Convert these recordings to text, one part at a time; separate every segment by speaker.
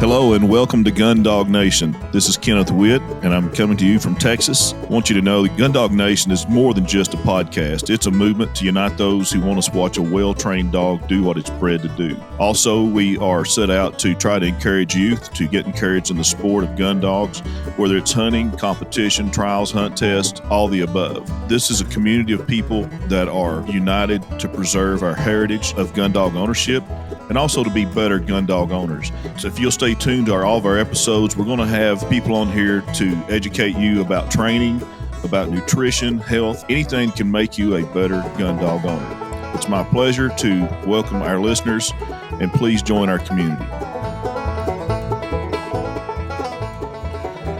Speaker 1: Hello and welcome to Gundog Nation. This is Kenneth Witt, and I'm coming to you from Texas. I want you to know that Gundog Nation is more than just a podcast. It's a movement to unite those who want us to watch a well-trained dog do what it's bred to do. Also, we are set out to try to encourage youth to get encouraged in the sport of gun dogs, whether it's hunting, competition, trials, hunt tests, all the above. This is a community of people that are united to preserve our heritage of gun dog ownership and also to be better gun dog owners. So if you'll stay tuned to all of our episodes, we're going to have people on here to educate you about training, about nutrition, health, anything that can make you a better gun dog owner. It's my pleasure to welcome our listeners, and please join our community.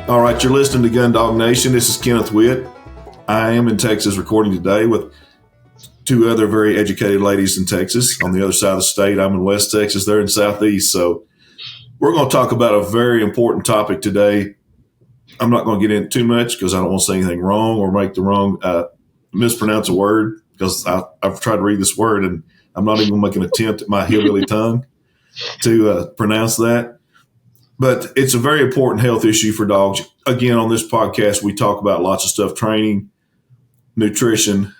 Speaker 1: All right, you're listening to Gundog Nation. This is Kenneth Witt. I am in Texas recording today with two other very educated ladies in Texas on the other side of the state. I'm in West Texas, they're in Southeast. So we're going to talk about a very important topic today. I'm not going to get into too much because I don't want to say anything wrong or make the wrong, mispronounce a word, because I've tried to read this word and I'm not even going to make an attempt at my hillbilly tongue to pronounce that. But it's a very important health issue for dogs. Again, on this podcast, we talk about lots of stuff: training, nutrition,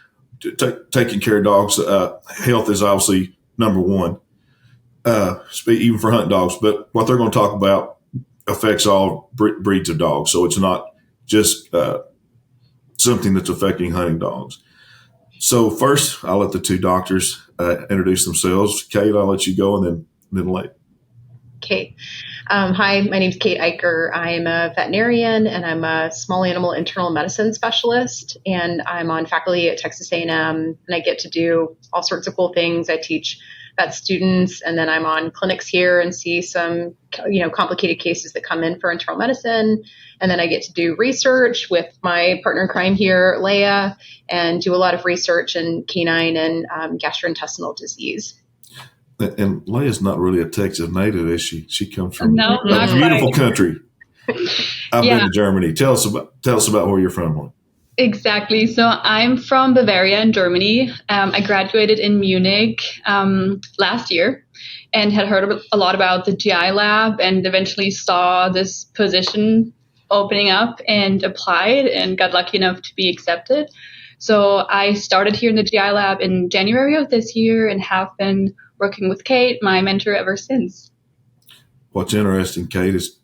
Speaker 1: taking care of dogs. Health is obviously number one, even for hunting dogs. But what they're going to talk about affects all breeds of dogs. So it's not just something that's affecting hunting dogs. So first, I'll let the two doctors introduce themselves. Kate, I'll let you go, and then Lea.
Speaker 2: Kate. Hi, my name is Kate Eicher. I'm a veterinarian and I'm a small animal internal medicine specialist, and I'm on faculty at Texas A&M, and I get to do all sorts of cool things. I teach vet students, and then I'm on clinics here and see some, complicated cases that come in for internal medicine. And then I get to do research with my partner in crime here, Lea, and do a lot of research in canine and gastrointestinal disease.
Speaker 1: And Leah's not really a Texas native, is she? She comes from
Speaker 3: a
Speaker 1: beautiful country. I've been to Germany. Tell us about where you're from.
Speaker 3: Exactly. So I'm from Bavaria in Germany. I graduated in Munich last year and had heard a lot about the GI lab, and eventually saw this position opening up and applied and got lucky enough to be accepted. So I started here in the GI lab in January of this year and have been working with Kate, my mentor, ever since.
Speaker 1: What's interesting, Kate, is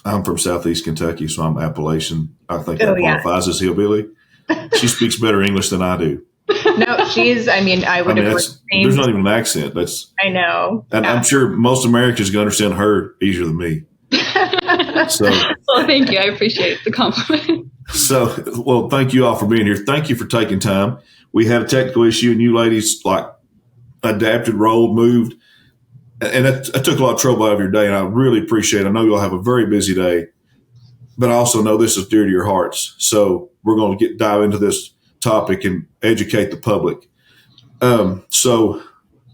Speaker 1: I'm from Southeast Kentucky, so I'm Appalachian. I think that qualifies as hillbilly. She speaks better English than I do.
Speaker 2: No, I would agree.
Speaker 1: There's not even an accent. I
Speaker 2: know.
Speaker 1: And I'm sure most Americans can understand her easier than me. So,
Speaker 3: well, thank you. I appreciate the compliment.
Speaker 1: Well, thank you all for being here. Thank you for taking time. We had a technical issue, and you ladies adapted, rolled, moved, and it took a lot of trouble out of your day, and I really appreciate it. I know you'll have a very busy day, but I also know this is dear to your hearts. So we're going to dive into this topic and educate the public. So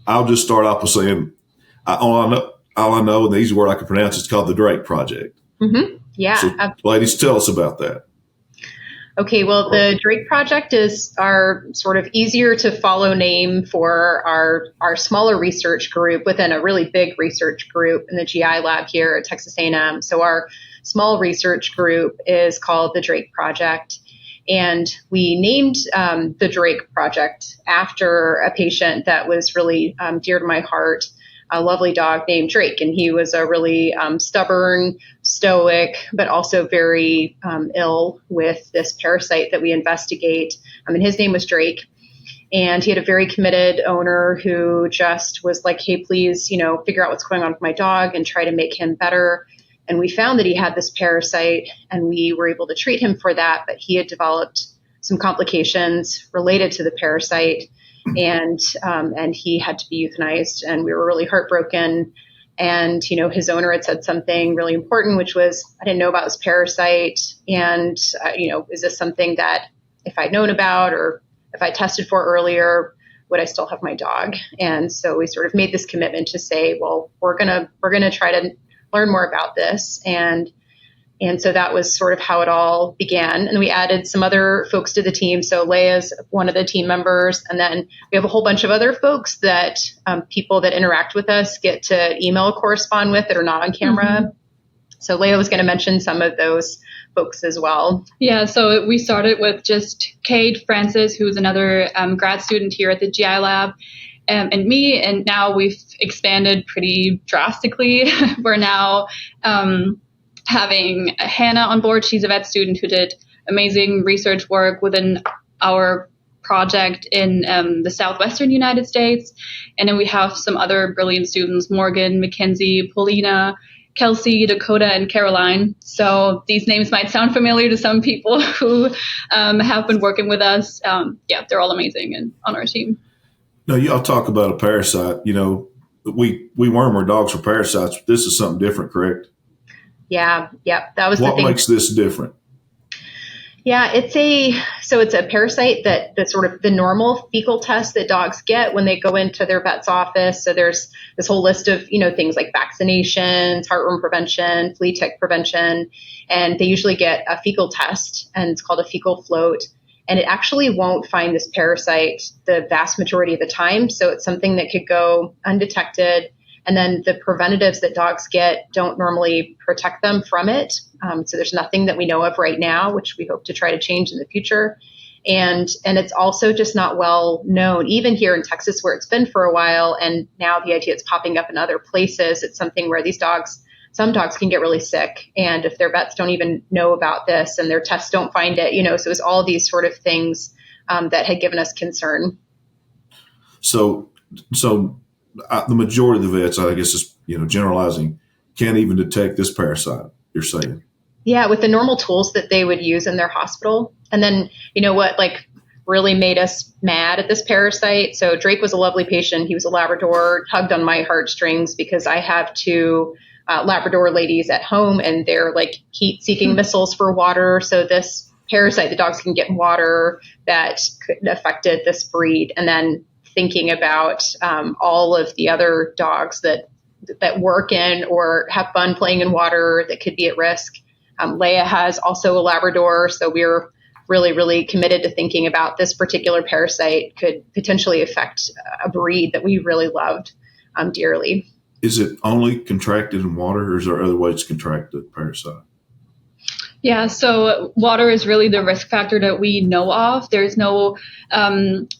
Speaker 1: I'll just start off with saying all I know, and the easy word I can pronounce, it's called the Drake Project.
Speaker 2: Mm-hmm. Yeah.
Speaker 1: So, ladies, tell us about that.
Speaker 2: Okay, well, the Drake Project is our sort of easier to follow name for our smaller research group within a really big research group in the GI lab here at Texas A&M. So our small research group is called the Drake Project. And we named the Drake Project after a patient that was really dear to my heart, a lovely dog named Drake. And he was a really stubborn, stoic, but also very ill with this parasite that we investigate. His name was Drake. And he had a very committed owner who just was like, hey, please, figure out what's going on with my dog and try to make him better. And we found that he had this parasite, and we were able to treat him for that. But he had developed some complications related to the parasite. And he had to be euthanized, and we were really heartbroken. And, his owner had said something really important, which was, I didn't know about this parasite. And, is this something that if I'd known about, or if I tested for earlier, would I still have my dog? And so we sort of made this commitment to say, well, we're going to try to learn more about this. And so that was sort of how it all began. And we added some other folks to the team. So Lea's one of the team members. And then we have a whole bunch of other folks that people that interact with us get to email correspond with that are not on camera. So Leah was going to mention some of those folks as well.
Speaker 3: Yeah, so we started with just Kate, Francis, who's another grad student here at the GI lab, and me, and now we've expanded pretty drastically. We're now having Hannah on board. She's a vet student who did amazing research work within our project in the southwestern United States. And then we have some other brilliant students, Morgan, Mackenzie, Paulina, Kelsey, Dakota, and Caroline. So these names might sound familiar to some people who have been working with us. Yeah, they're all amazing and on our team.
Speaker 1: Now, y'all talk about a parasite. You know, we worm our dogs for parasites. This is something different, correct?
Speaker 2: Yeah, that was the thing.
Speaker 1: What makes this different?
Speaker 2: Yeah, it's a parasite that's sort of the normal fecal test that dogs get when they go into their vet's office. So there's this whole list of, things like vaccinations, heartworm prevention, flea tick prevention, and they usually get a fecal test, and it's called a fecal float. And it actually won't find this parasite the vast majority of the time. So it's something that could go undetected. And then the preventatives that dogs get don't normally protect them from it. So there's nothing that we know of right now, which we hope to try to change in the future. And it's also just not well known, even here in Texas, where it's been for a while. And now the idea it's popping up in other places. It's something where some dogs can get really sick. And if their vets don't even know about this and their tests don't find it, so it's all these sort of things that had given us concern.
Speaker 1: So the majority of the vets, I guess, is generalizing, can't even detect this parasite, you're saying?
Speaker 2: Yeah, with the normal tools that they would use in their hospital. And then, what really made us mad at this parasite? So Drake was a lovely patient. He was a Labrador, tugged on my heartstrings because I have two Labrador ladies at home, and they're heat-seeking missiles for water. So this parasite, the dogs can get in water, that affected this breed. And then thinking about all of the other dogs that work in or have fun playing in water that could be at risk. Leah has also a Labrador, so we're really, really committed to thinking about this particular parasite could potentially affect a breed that we really loved dearly.
Speaker 1: Is it only contracted in water, or is there other ways to contract the parasite?
Speaker 3: Yeah, so water is really the risk factor that we know of. There's no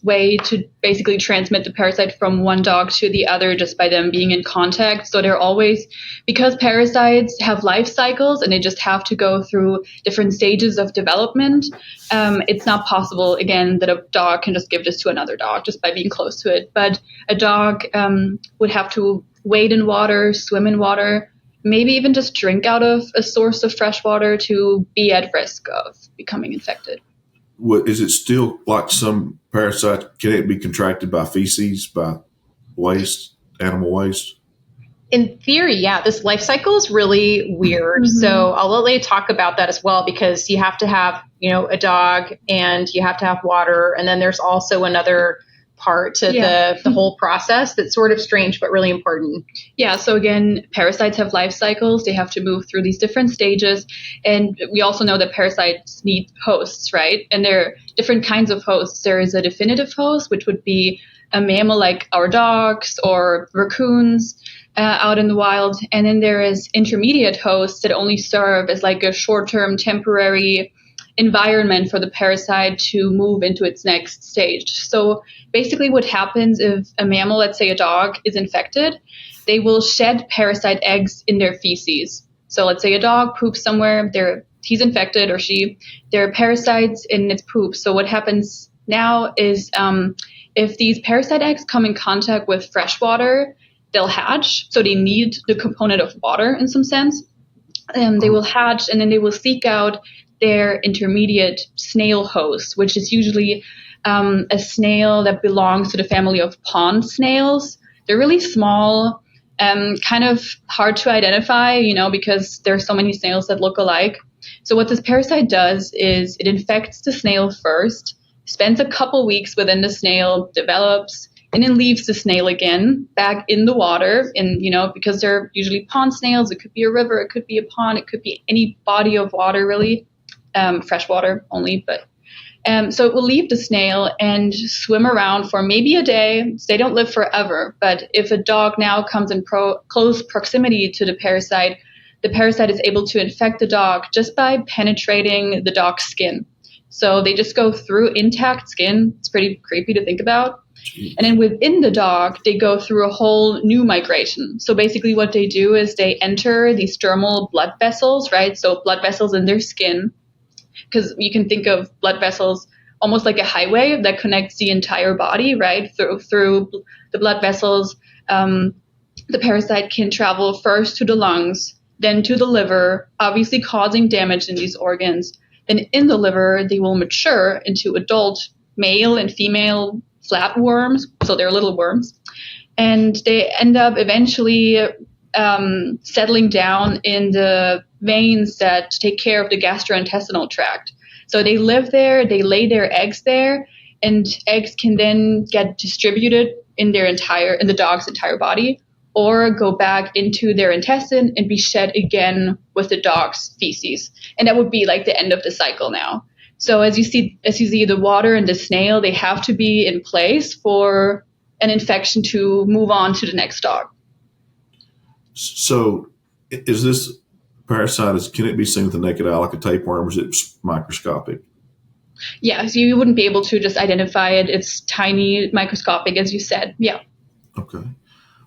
Speaker 3: way to basically transmit the parasite from one dog to the other just by them being in contact. So they're always, because parasites have life cycles and they just have to go through different stages of development, it's not possible, again, that a dog can just give this to another dog just by being close to it. But a dog would have to wade in water, swim in water, maybe even just drink out of a source of fresh water to be at risk of becoming infected.
Speaker 1: Is it still like some parasites? Can it be contracted by feces, by waste, animal waste?
Speaker 2: In theory, yeah. This life cycle is really weird. Mm-hmm. So I'll let Leah talk about that as well, because you have to have, a dog and you have to have water. And then there's also another part to the whole process that's sort of strange but really important.
Speaker 3: Yeah, so again, parasites have life cycles. They have to move through these different stages. And we also know that parasites need hosts, right? And there are different kinds of hosts. There is a definitive host, which would be a mammal like our dogs or raccoons out in the wild. And then there is intermediate hosts that only serve as like a short-term temporary environment for the parasite to move into its next stage. So basically what happens if a mammal, let's say a dog, is infected, they will shed parasite eggs in their feces. So let's say a dog poops somewhere, he's infected or she, there are parasites in its poop. So what happens now is if these parasite eggs come in contact with fresh water, they'll hatch. So they need the component of water in some sense. They will hatch, and then they will seek out their intermediate snail host, which is usually a snail that belongs to the family of pond snails. They're really small, kind of hard to identify, because there are so many snails that look alike. So what this parasite does is it infects the snail first, spends a couple weeks within the snail, develops, and then leaves the snail again back in the water. And, because they're usually pond snails, it could be a river, it could be a pond, it could be any body of water, really. Fresh water only, but so it will leave the snail and swim around for maybe a day. They don't live forever, but if a dog now comes in close proximity to the parasite, the parasite is able to infect the dog just by penetrating the dog's skin. So they just go through intact skin. It's pretty creepy to think about. And then within the dog, they go through a whole new migration. So basically what they do is they enter these dermal blood vessels, right? So blood vessels in their skin, because you can think of blood vessels almost like a highway that connects the entire body, right? Through the blood vessels, the parasite can travel first to the lungs, then to the liver, obviously causing damage in these organs. Then in the liver, they will mature into adult male and female flatworms, so they're little worms. And they end up eventually settling down in the veins that take care of the gastrointestinal tract. So they live there, they lay their eggs there, and eggs can then get distributed in the dog's entire body, or go back into their intestine and be shed again with the dog's feces. And that would be like the end of the cycle now. So as you see the water and the snail, they have to be in place for an infection to move on to the next dog.
Speaker 1: So is this parasite, can it be seen with the naked eye like a tapeworm, or is it microscopic?
Speaker 3: Yeah, so you wouldn't be able to just identify it. It's tiny, microscopic, as you said. Yeah.
Speaker 1: Okay.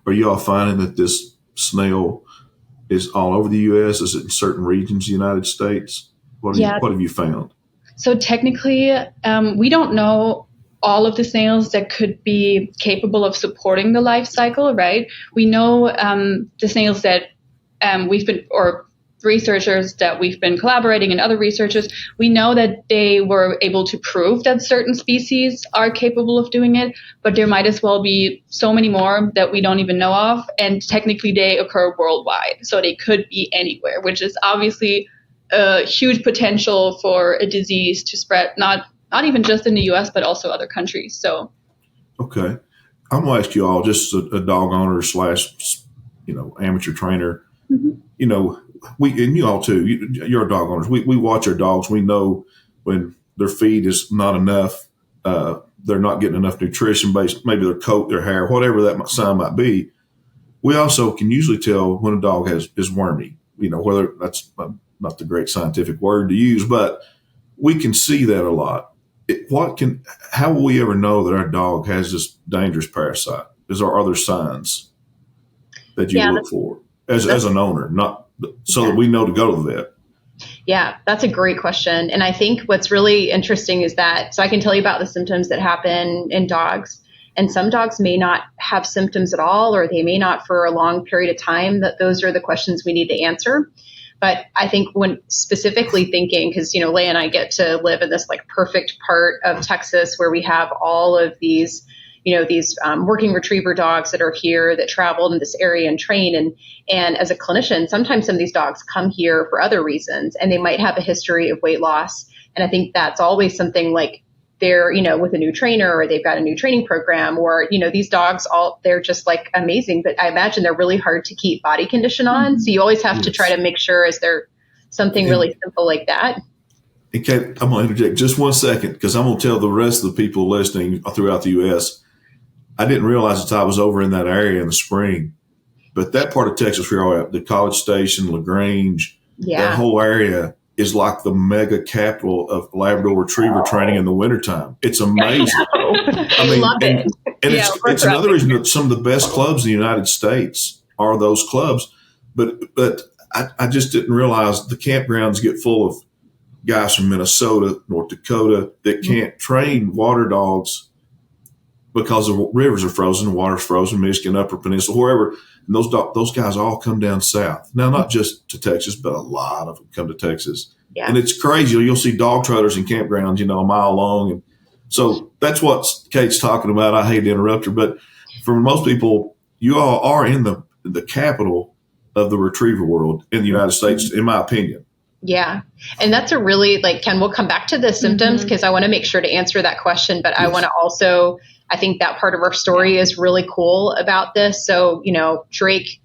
Speaker 1: Are you all finding that this snail is all over the U.S.? Is it in certain regions of the United States? What have you found?
Speaker 3: So technically, we don't know all of the snails that could be capable of supporting the life cycle, right? We know the snails that researchers that we've been collaborating and other researchers, we know that they were able to prove that certain species are capable of doing it, but there might as well be so many more that we don't even know of. And technically they occur worldwide. So they could be anywhere, which is obviously a huge potential for a disease to spread, not even just in the US, but also other countries. So. Okay.
Speaker 1: I'm going to ask you all, just a dog owner / amateur trainer, and you all too, you're dog owners. We watch our dogs. We know when their feed is not enough, they're not getting enough nutrition based, maybe their coat, their hair, whatever that sign might be. We also can usually tell when a dog is wormy, whether that's not the great scientific word to use, but we can see that a lot. How will we ever know that our dog has this dangerous parasite? Are there signs that you look for as an owner, that we know to go to the vet?
Speaker 2: Yeah, that's a great question. And I think what's really interesting is that, so I can tell you about the symptoms that happen in dogs, and some dogs may not have symptoms at all, or they may not for a long period of time. Those are the questions we need to answer. But I think when specifically thinking, because, Lea and I get to live in this like perfect part of Texas where we have all of these working retriever dogs that are here that traveled in this area and train. And as a clinician, sometimes some of these dogs come here for other reasons, and they might have a history of weight loss. And I think that's always something like they're, with a new trainer, or they've got a new training program, or, these dogs they're just like amazing, but I imagine they're really hard to keep body condition on. So you always have to try to make sure, is there something really simple like that?
Speaker 1: And Kate, I'm going to interject just 1 second, because I'm going to tell the rest of the people listening throughout the U.S., I didn't realize until I was over in that area in the spring, but that part of Texas where you're at, the College Station, LaGrange, that whole area is like the mega capital of Labrador Retriever training in the wintertime. It's amazing.
Speaker 2: I love it.
Speaker 1: And it's another reason that some of the best clubs in the United States are those clubs. But I just didn't realize the campgrounds get full of guys from Minnesota, North Dakota that can't train water dogs because the rivers are frozen, the water's frozen, Michigan, Upper Peninsula, wherever. And those guys all come down south. Now, not just to Texas, but a lot of them come to Texas. Yeah. And it's crazy. You'll see dog trailers and campgrounds, a mile long. And so that's what Kate's talking about. I hate to interrupt her, but for most people, you all are in the capital of the retriever world in the United States, in my opinion.
Speaker 2: Yeah. And that's a really, Ken, we'll come back to the symptoms because I want to make sure to answer that question, but I want to also, I think that part of our story is really cool about this. So, Drake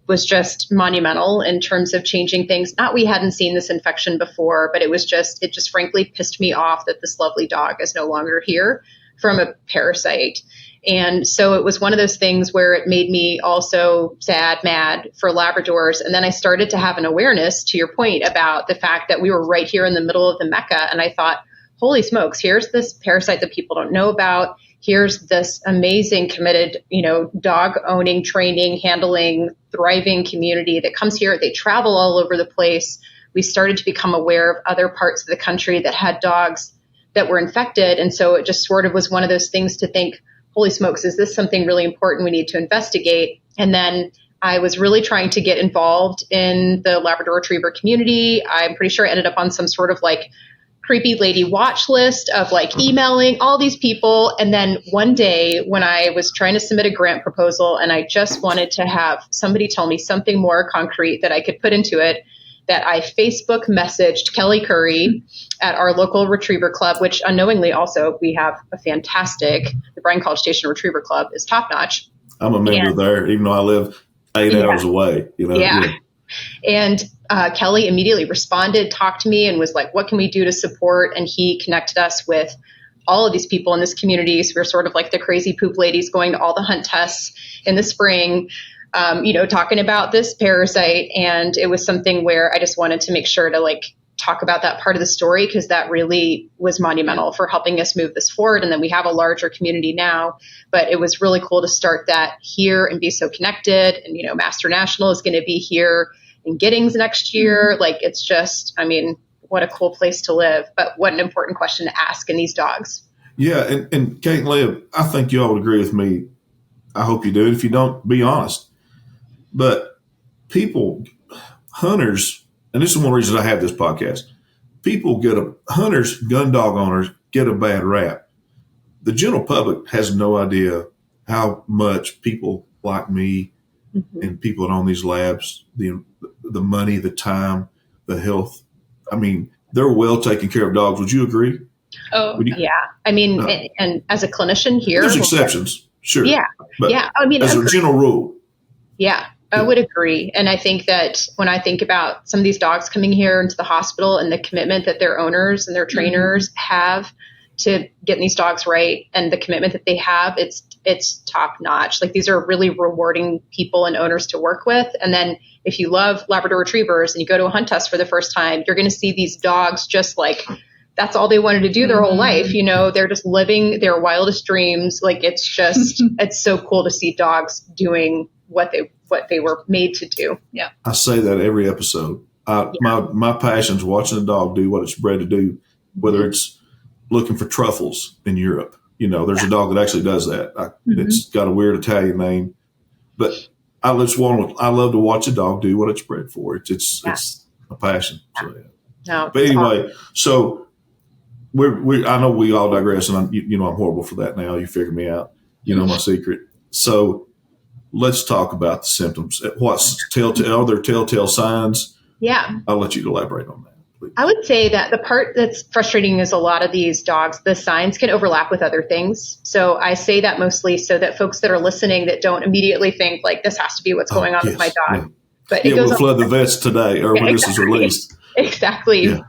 Speaker 2: was just monumental in terms of changing things. Not we hadn't seen this infection before, but it just frankly pissed me off that this lovely dog is no longer here from a parasite. And so it was one of those things where it made me also sad, mad for Labradors. And then I started to have an awareness, to your point, about the fact that we were right here in the middle of the Mecca. And I thought, holy smokes, here's this parasite that people don't know about. Here's this amazing, committed, dog owning, training, handling, thriving community that comes here. They travel all over the place. We started to become aware of other parts of the country that had dogs that were infected. And so it just sort of was one of those things to think, holy smokes, is this something really important we need to investigate? And then I was really trying to get involved in the Labrador Retriever community. I'm pretty sure I ended up on some sort of like creepy lady watch list of like emailing all these people. And then one day when I was trying to submit a grant proposal and I just wanted to have somebody tell me something more concrete that I could put into it, that I Facebook messaged Kelly Curry at our local retriever club, which unknowingly also we have a fantastic, the Bryan College Station Retriever Club is top notch.
Speaker 1: I'm a member there, even though I live 8 hours away.
Speaker 2: Yeah. And Kelly immediately responded, talked to me and was like, what can we do to support? And he connected us with all of these people in this community. So we're sort of like the crazy poop ladies going to all the hunt tests in the spring, talking about this parasite. And it was something where I just wanted to make sure to like talk about that part of the story, because that really was monumental for helping us move this forward. And then we have a larger community now, but it was really cool to start that here and be so connected. And, Master National is going to be here in Giddings next year. Like, it's just, what a cool place to live, but what an important question to ask in these dogs.
Speaker 1: Yeah. And Kate and Lea, I think you all would agree with me. I hope you do. If you don't, be honest. But hunters, and this is one reason I have this podcast, hunters, gun dog owners get a bad rap. The general public has no idea how much people like me and people that own these labs, the money, the time, the health. They're well taken care of dogs. Would you agree?
Speaker 2: Oh, yeah. And as a clinician here.
Speaker 1: There's exceptions, sure.
Speaker 2: Yeah.
Speaker 1: But
Speaker 2: yeah.
Speaker 1: As a general rule.
Speaker 2: Yeah. I would agree. And I think that when I think about some of these dogs coming here into the hospital and the commitment that their owners and their trainers have to getting these dogs right, and the commitment that they have, it's top notch. Like, these are really rewarding people and owners to work with. And then if you love Labrador Retrievers and you go to a hunt test for the first time, you're going to see these dogs just like, that's all they wanted to do their whole life. They're just living their wildest dreams. Like, it's just, it's so cool to see dogs doing what they were made to do. Yeah.
Speaker 1: I say that every episode. My passion is watching a dog do what it's bred to do, whether it's looking for truffles in Europe. There's a dog that actually does that. It's got a weird Italian name, but I love to watch a dog do what it's bred for. It's a passion. So, yeah.
Speaker 2: No,
Speaker 1: but anyway, awesome. So I know we all digress, and I'm horrible for that now. You figured me out. My secret. So let's talk about the symptoms. What's are there telltale signs?
Speaker 2: Yeah.
Speaker 1: I'll let you elaborate on that, please.
Speaker 2: I would say that the part that's frustrating is a lot of these dogs, the signs can overlap with other things. So I say that mostly so that folks that are listening that don't immediately think like this has to be what's going on with my dog.
Speaker 1: Yeah.
Speaker 2: But
Speaker 1: we'll flood the vets today or when this is released.
Speaker 2: Exactly.
Speaker 1: Yeah.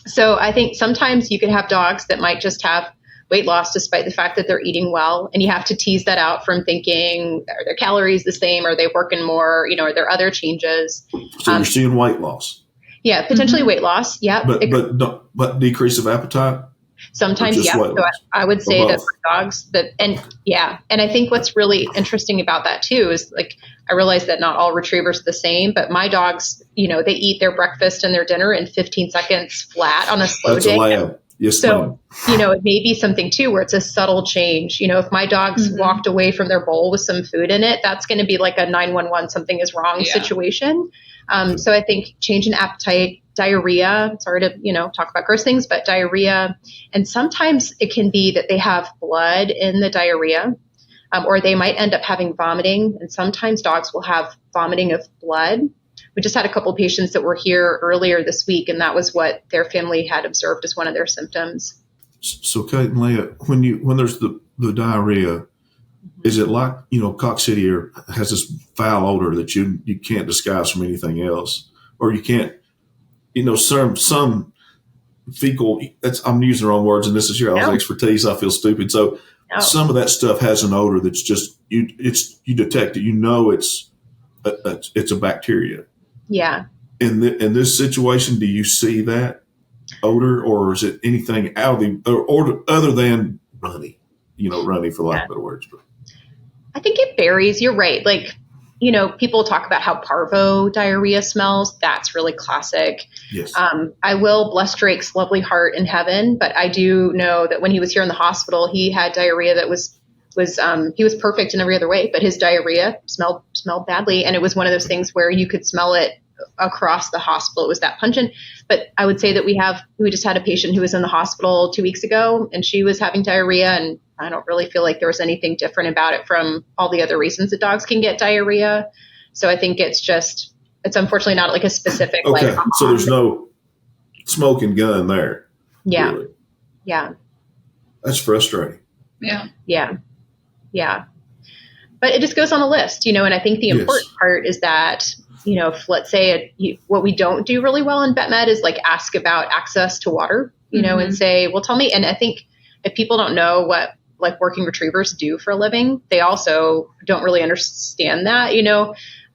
Speaker 2: So I think sometimes you could have dogs that might just have weight loss despite the fact that they're eating well. And you have to tease that out from thinking, are their calories the same? Are they working more? Are there other changes?
Speaker 1: So you're seeing weight loss.
Speaker 2: Yeah, potentially weight loss. Yeah.
Speaker 1: But decrease of appetite?
Speaker 2: Sometimes, yeah. So I would say that for dogs and I think what's really interesting about that too is like, I realize that not all retrievers are the same, but my dogs, they eat their breakfast and their dinner in 15 seconds flat on a slow day.
Speaker 1: That's a lab. Yes,
Speaker 2: so, it may be something too, where it's a subtle change. If my dog's walked away from their bowl with some food in it, that's going to be like a 911, something is wrong situation. So I think change in appetite, diarrhea, sorry to, talk about gross things, but diarrhea. And sometimes it can be that they have blood in the diarrhea, or they might end up having vomiting. And sometimes dogs will have vomiting of blood. We just had a couple of patients that were here earlier this week, and that was what their family had observed as one of their symptoms.
Speaker 1: So Kate and Lea, when there's the diarrhea, is it like, Cox City has this foul odor that you can't disguise from anything else, or you can't, some fecal, I'm using the wrong words, and this is your expertise. I feel stupid. So
Speaker 2: Oh.
Speaker 1: Some of that stuff has an odor that's just you detect it. You know it's a bacteria.
Speaker 2: Yeah.
Speaker 1: In this situation, do you see that odor, or is it anything out of the or other than runny? Runny for lack of better words. But
Speaker 2: I think it varies. You're right. Like, people talk about how parvo diarrhea smells. That's really classic.
Speaker 1: yes,
Speaker 2: I will bless Drake's lovely heart in heaven, but I do know that when he was here in the hospital, he had diarrhea that was he was perfect in every other way, but his diarrhea smelled badly, and it was one of those things where you could smell it across the hospital. It was that pungent. But I would say that we just had a patient who was in the hospital 2 weeks ago, and she was having diarrhea, and I don't really feel like there was anything different about it from all the other reasons that dogs can get diarrhea. So I think it's unfortunately not like a specific.
Speaker 1: Okay, so there's no smoking gun there.
Speaker 2: Yeah.
Speaker 1: Really.
Speaker 2: Yeah.
Speaker 1: That's frustrating.
Speaker 3: Yeah.
Speaker 2: Yeah. Yeah. But it just goes on a list, and I think the important part is that, if, let's say what we don't do really well in vet med is like ask about access to water, and say, well, tell me. And I think if people don't know what like working retrievers do for a living, they also don't really understand that,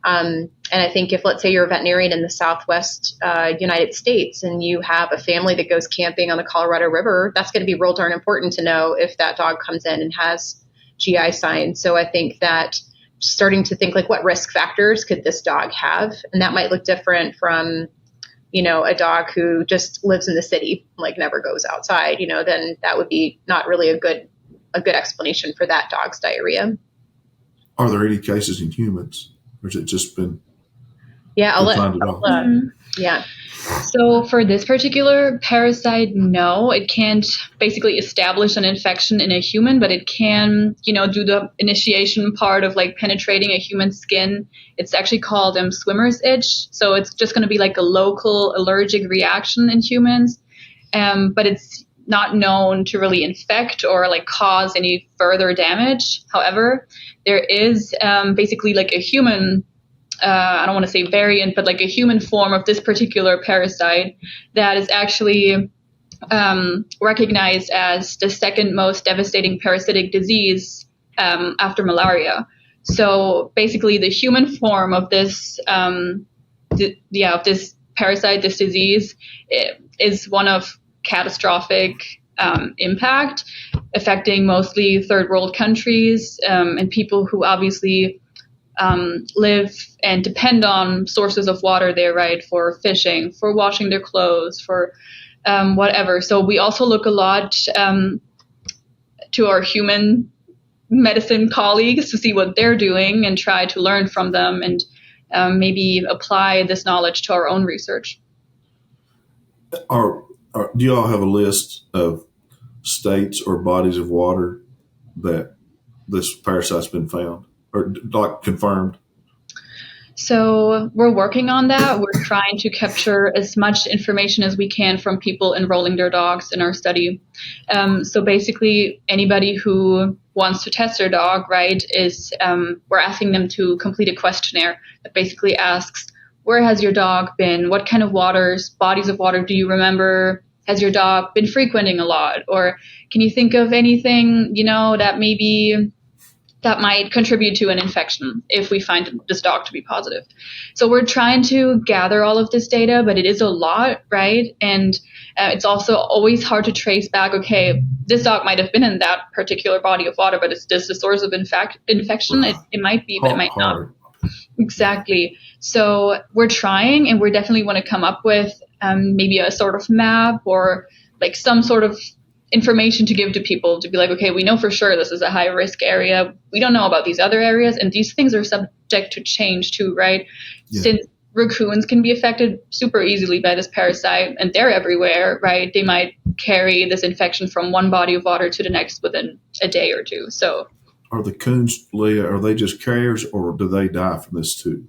Speaker 2: and I think if, let's say you're a veterinarian in the Southwest United States and you have a family that goes camping on the Colorado River, that's going to be real darn important to know if that dog comes in and has GI signs. So I think that starting to think like, what risk factors could this dog have? And that might look different from, a dog who just lives in the city, like never goes outside, then that would be not really a good explanation for that dog's diarrhea.
Speaker 1: Are there any cases in humans, or has it just been?
Speaker 2: Yeah, yeah.
Speaker 3: So for this particular parasite, no, it can't basically establish an infection in a human, but it can, do the initiation part of like penetrating a human skin. It's actually called swimmer's itch. So it's just going to be like a local allergic reaction in humans. But it's not known to really infect or like cause any further damage. However, there is basically like a human I don't want to say variant, but like a human form of this particular parasite that is actually recognized as the second most devastating parasitic disease after malaria. So basically the human form of this, of this parasite, this disease, is one of catastrophic impact, affecting mostly third world countries and people who obviously live and depend on sources of water there, right, for fishing, for washing their clothes, for whatever. So we also look a lot to our human medicine colleagues to see what they're doing and try to learn from them and maybe apply this knowledge to our own research.
Speaker 1: Do you all have a list of states or bodies of water that this parasite's been found or like confirmed?
Speaker 3: So we're working on that. We're trying to capture as much information as we can from people enrolling their dogs in our study. So basically, anybody who wants to test their dog, right, is we're asking them to complete a questionnaire that basically asks, where has your dog been? What kind of bodies of water do you remember? Has your dog been frequenting a lot? Or can you think of anything, that might contribute to an infection if we find this dog to be positive? So we're trying to gather all of this data, but it is a lot, right? And it's also always hard to trace back, okay, this dog might have been in that particular body of water, but is this the source of infection? It might be, but it might not. Exactly. So we're trying, and we definitely want to come up with maybe a sort of map or like some sort of information to give to people to be like, okay, we know for sure this is a high risk area. We don't know about these other areas, and these things are subject to change too, right? Yeah. Since raccoons can be affected super easily by this parasite and they're everywhere, right? They might carry this infection from one body of water to the next within a day or two. So
Speaker 1: are the coons, Leah, are they just carriers or do they die from this too?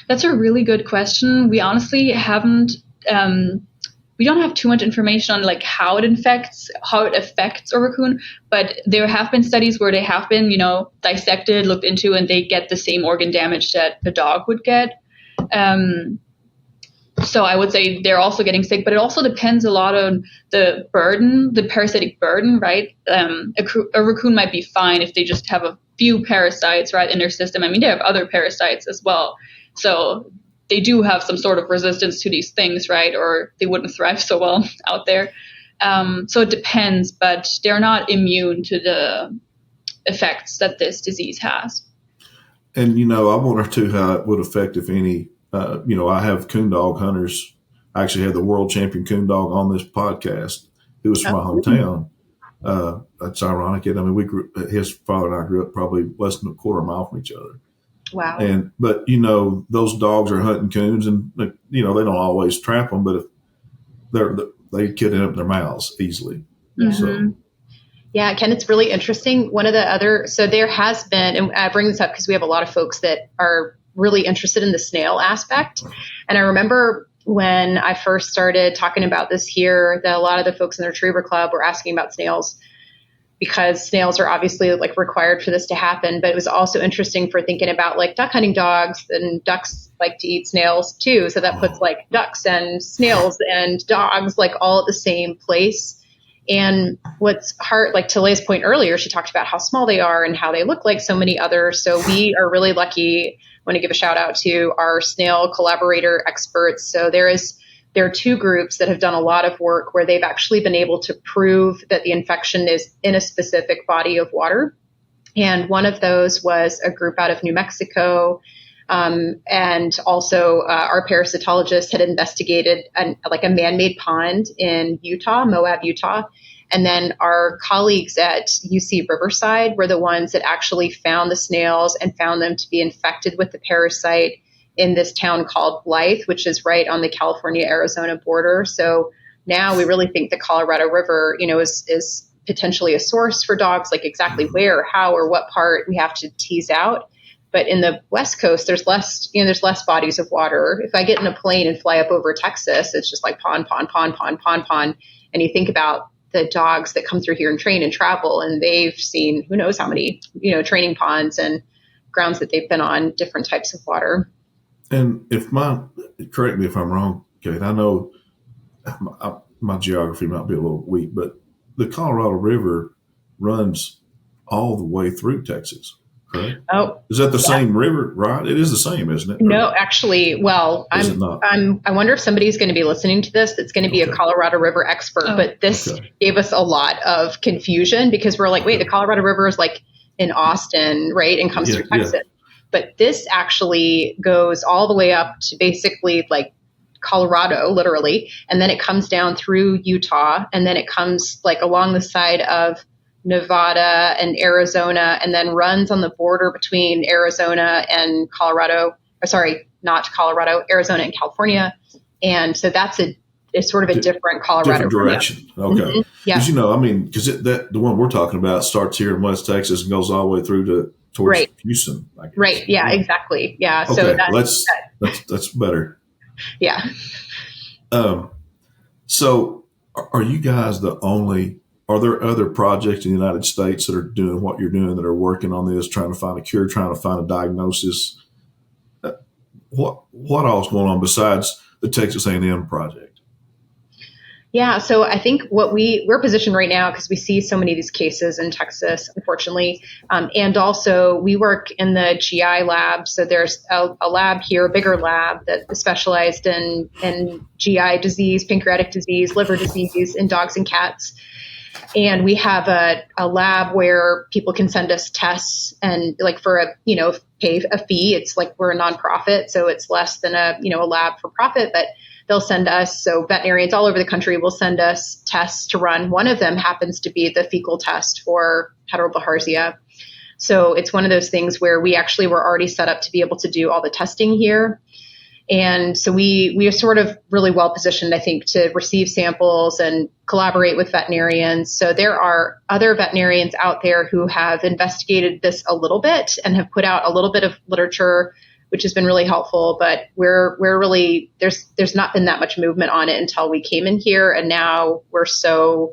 Speaker 3: That's a really good question. We honestly haven't, we don't have too much information on like how it affects a raccoon, but there have been studies where they have been, dissected, looked into, and they get the same organ damage that the dog would get. So I would say they're also getting sick, but it also depends a lot on the burden, the parasitic burden, right? A raccoon might be fine if they just have a few parasites, right, in their system. I mean, they have other parasites as well. So they do have some sort of resistance to these things, right? Or they wouldn't thrive so well out there. So it depends, but they're not immune to the effects that this disease has.
Speaker 1: And, I wonder too how it would affect, if any, I have coon dog hunters. I actually had the world champion coon dog on this podcast who was from my hometown. That's ironic. I mean, his father and I grew up probably less than a quarter mile from each other.
Speaker 2: Wow.
Speaker 1: But those dogs are hunting coons, and they don't always trap them, but if they get up their mouths easily.
Speaker 2: Mm-hmm.
Speaker 1: So.
Speaker 2: Yeah, Ken, it's really interesting. So there has been, and I bring this up because we have a lot of folks that are really interested in the snail aspect. And I remember when I first started talking about this here, that a lot of the folks in the Retriever Club were asking about snails, because snails are obviously like required for this to happen. But it was also interesting for thinking about like duck hunting dogs, and ducks like to eat snails too. So that puts like ducks and snails and dogs like all at the same place. And what's hard, like to Lea's point earlier, she talked about how small they are and how they look like so many others. So we are really lucky. I want to give a shout out to our snail collaborator experts. So there are two groups that have done a lot of work where they've actually been able to prove that the infection is in a specific body of water. And one of those was a group out of New Mexico. And also our parasitologist had investigated a man-made pond in Utah, Moab, Utah. And then our colleagues at UC Riverside were the ones that actually found the snails and found them to be infected with the parasite in this town called Blythe, which is right on the California-Arizona border. So now we really think the Colorado River, is potentially a source for dogs, like exactly where, how, or what part we have to tease out. But in the West Coast, there's less bodies of water. If I get in a plane and fly up over Texas, it's just like pond. And you think about the dogs that come through here and train and travel, and they've seen who knows how many, training ponds and grounds that they've been on, different types of water.
Speaker 1: And correct me if I'm wrong, Kate, I know my geography might be a little weak, but the Colorado River runs all the way through Texas. Correct?
Speaker 2: Oh,
Speaker 1: is that the same river? Right, it is the same, isn't it?
Speaker 2: No, actually, well, I wonder if somebody's going to be listening to this that's going to be a Colorado River expert. But this gave us a lot of confusion, because we're like, wait, the Colorado River is like in Austin, right, and comes through Texas. Yeah. But this actually goes all the way up to basically like Colorado, literally, and then it comes down through Utah, and then it comes like along the side of Nevada and Arizona, and then runs on the border between Arizona and Arizona and California. And so it's sort of a different Colorado
Speaker 1: direction. Okay.
Speaker 2: Mm-hmm. Yeah.
Speaker 1: Because the one we're talking about starts here in West Texas and goes all the way through towards Houston.
Speaker 2: Right. Yeah, exactly. Yeah.
Speaker 1: Okay. So that's better.
Speaker 2: Yeah.
Speaker 1: So are you guys are there other projects in the United States that are doing what you're doing, that are working on this, trying to find a cure, trying to find a diagnosis? What all is going on besides the Texas A&M project?
Speaker 2: Yeah, so I think we're positioned right now because we see so many of these cases in Texas, unfortunately. And also we work in the GI lab. So there's a lab here, a bigger lab that is specialized in GI disease, pancreatic disease, liver disease in dogs and cats. And we have a lab where people can send us tests, and like pay a fee. It's like we're a nonprofit, so it's less than a lab for profit, but they'll send us. So veterinarians all over the country will send us tests to run. One of them happens to be the fecal test for Heterobilharzia. So it's one of those things where we actually were already set up to be able to do all the testing here. And so we are sort of really well positioned, I think, to receive samples and collaborate with veterinarians. So there are other veterinarians out there who have investigated this a little bit and have put out a little bit of literature, which has been really helpful. But we're really, there's not been that much movement on it until we came in here. And now we're so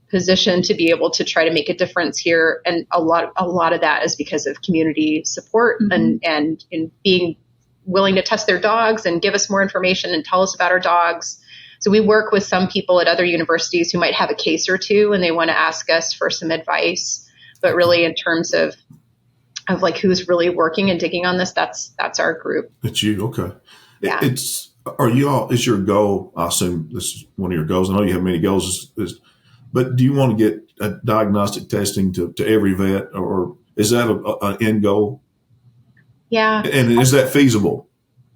Speaker 2: positioned to be able to try to make a difference here. And a lot of that is because of community support and in being willing to test their dogs and give us more information and tell us about our dogs. So we work with some people at other universities who might have a case or two and they want to ask us for some advice. But really, in terms of like who's really working and digging on this, that's our group.
Speaker 1: It's you, okay?
Speaker 2: Yeah.
Speaker 1: Is your goal? I assume this is one of your goals. I know you have many goals, but do you want to get a diagnostic testing to every vet, or is that an end goal?
Speaker 2: Yeah.
Speaker 1: And is that feasible?